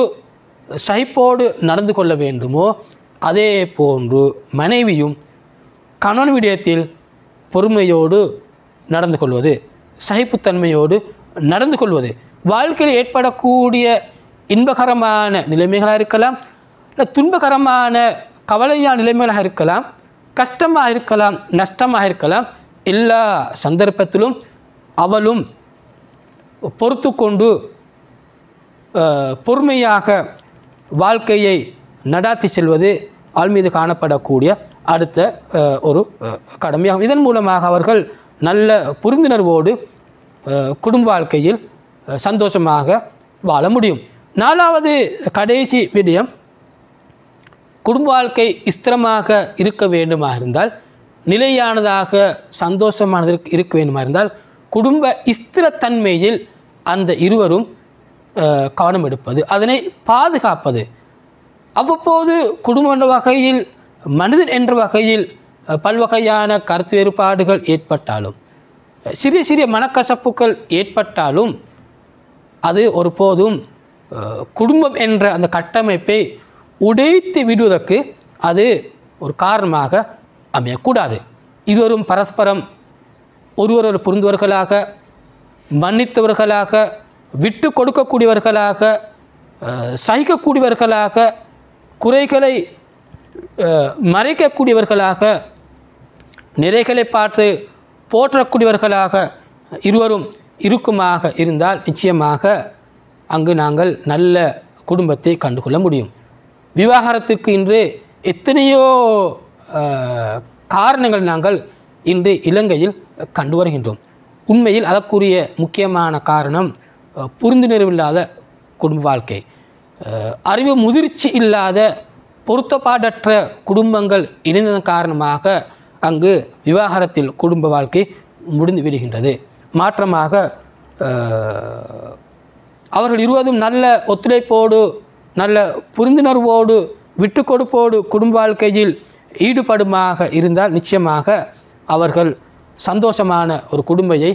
சகிப்போடு நடந்து கொள்ள வேண்டுமோ அதே போன்று மனைவியும் கணவன் விடயத்தில் பொறுமையோடு நடந்து கொள்வது, சகிப்புத்தன்மையோடு நடந்து கொள்வது. வாழ்க்கையில் ஏற்படக்கூடிய இன்பகரமான நிலைமைகளாக இருக்கலாம், இல்லை துன்பகரமான கவலையான நிலைமைகளாக இருக்கலாம், கஷ்டமாக இருக்கலாம், நஷ்டமாக இருக்கலாம். எல்லா சந்தர்ப்பத்திலும் அவளும் பொறுத்து கொண்டு பொறுமையாக வாழ்க்கையை நடாத்தி செல்வது ஆள் மீது காணப்படக்கூடிய அடுத்த ஒரு கடமையாகும். இதன் மூலமாக அவர்கள் நல்ல புரிந்துணர்வோடு குடும்ப வாழ்க்கையில் சந்தோஷமாக வாழ முடியும். 4வது கடைசி விடயம், குடும்ப வாழ்க்கை ஸ்திரமாக இருக்க வேண்டுமா இருந்தால், நிலையானதாக சந்தோஷமானது இருக்க வேண்டுமா இருந்தால் குடும்ப ஸ்திரத்தன்மையில் அந்த இருவரும் கவனம் எடுப்பது, அதனை பாதுகாப்பது. அவ்வப்போது குடும்ப என்ற வகையில் மனிதன் என்ற வகையில் பல்வகையான கருத்து வேறுபாடுகள் ஏற்பட்டாலும், சிறிய சிறிய மனக்கசப்புகள் ஏற்பட்டாலும் அது ஒருபோதும் குடும்பம் என்ற அந்த கட்டமைப்பை உடைத்து விடுவதற்கு அது ஒரு காரணமாக அமையக்கூடாது. இருவரும் பரஸ்பரம் ஒருவரொரு புரிந்தவர்களாக, மன்னித்தவர்களாக, விட்டு கொடுக்கக்கூடியவர்களாக, சகிக்கக்கூடியவர்களாக, குறைகளை மறைக்கக்கூடியவர்களாக, நிறைகளை பார்த்து போற்றக்கூடியவர்களாக இருவரும் இருக்குமாக இருந்தால் நிச்சயமாக அங்கு நாங்கள் நல்ல குடும்பத்தை கண்டுகொள்ள முடியும். விவாகரத்துக்கு இன்று எத்தனையோ காரணங்கள் நாங்கள் இன்று இலங்கையில் கண்டு வருகின்றோம். உண்மையில் அதற்குரிய முக்கியமான காரணம் புரிந்துணர்வில்லாத குடும்ப வாழ்க்கை, அறிவு முதிர்ச்சி இல்லாத பொருத்தப்பாடற்ற குடும்பங்கள் இணைந்ததன் காரணமாக அங்கு விவாகரத்தில் குடும்ப வாழ்க்கை முடிந்து விடுகின்றது. மாற்றமாக அவர்கள் இருவரும் நல்ல ஒத்துழைப்போடு, நல்ல புரிந்துணர்வோடு, விட்டு கொடுப்போடு குடும்ப வாழ்க்கையில் ஈடுபடுமாக இருந்தால் நிச்சயமாக அவர்கள் சந்தோஷமான ஒரு குடும்பத்தை,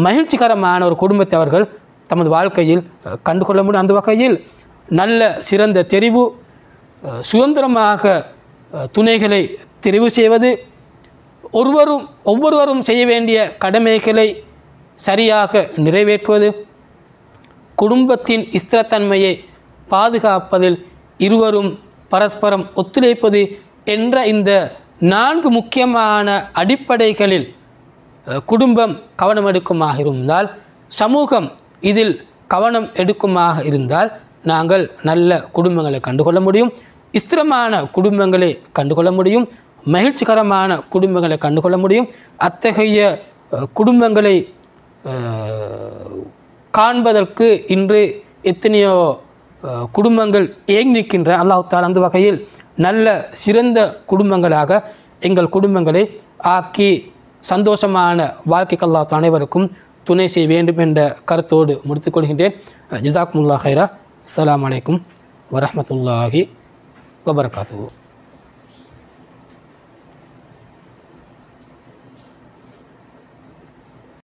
மகிழ்ச்சிகரமான ஒரு குடும்பத்தை அவர்கள் தமது வாழ்க்கையில் கண்டுகொள்ள முடியும். அந்த வகையில் நல்ல சிறந்த தெரிவு, சுதந்திரமாக துணைகளை தெரிவு செய்வது, ஒவ்வொருவரும் செய்ய வேண்டிய கடமைகளை சரியாக நிறைவேற்றுவது, குடும்பத்தின் ஸ்திரத்தன்மையை பாதுகாப்பதில் இருவரும் பரஸ்பரம் ஒத்துழைப்பது என்ற இந்த 4 முக்கியமான அடிப்படைகளில் குடும்பம் கவனம் எடுக்குமாக இருந்தால், சமூகம் இதில் கவனம் எடுக்குமாக இருந்தால் நாங்கள் நல்ல குடும்பங்களை கண்டுகொள்ள முடியும், ஸ்திரமான குடும்பங்களை கண்டுகொள்ள முடியும், மகிழ்ச்சிகரமான குடும்பங்களை கண்டுகொள்ள முடியும். அத்தகைய குடும்பங்களை காண்பதற்கு இன்று எத்தனையோ குடும்பங்கள் ஏங்கி நிற்கின்ற. அல்லாஹ் தஆலா அந்த வகையில் நல்ல சிறந்த குடும்பங்களாக எங்கள் குடும்பங்களை ஆக்கி சந்தோஷமான வாழ்க்கைக்கு அல்லாஹ் தஆலா அனைவருக்கும் துணை செய்ய வேண்டும் என்ற கருத்தோடு முடித்துக்கொள்கின்றேன். ஜஸாக்குமுல்லாஹ் ஹைரா. அஸ்ஸலாமு அலைக்கும் வரஹ்மத்துல்லாஹி வபரகாத்துஹு.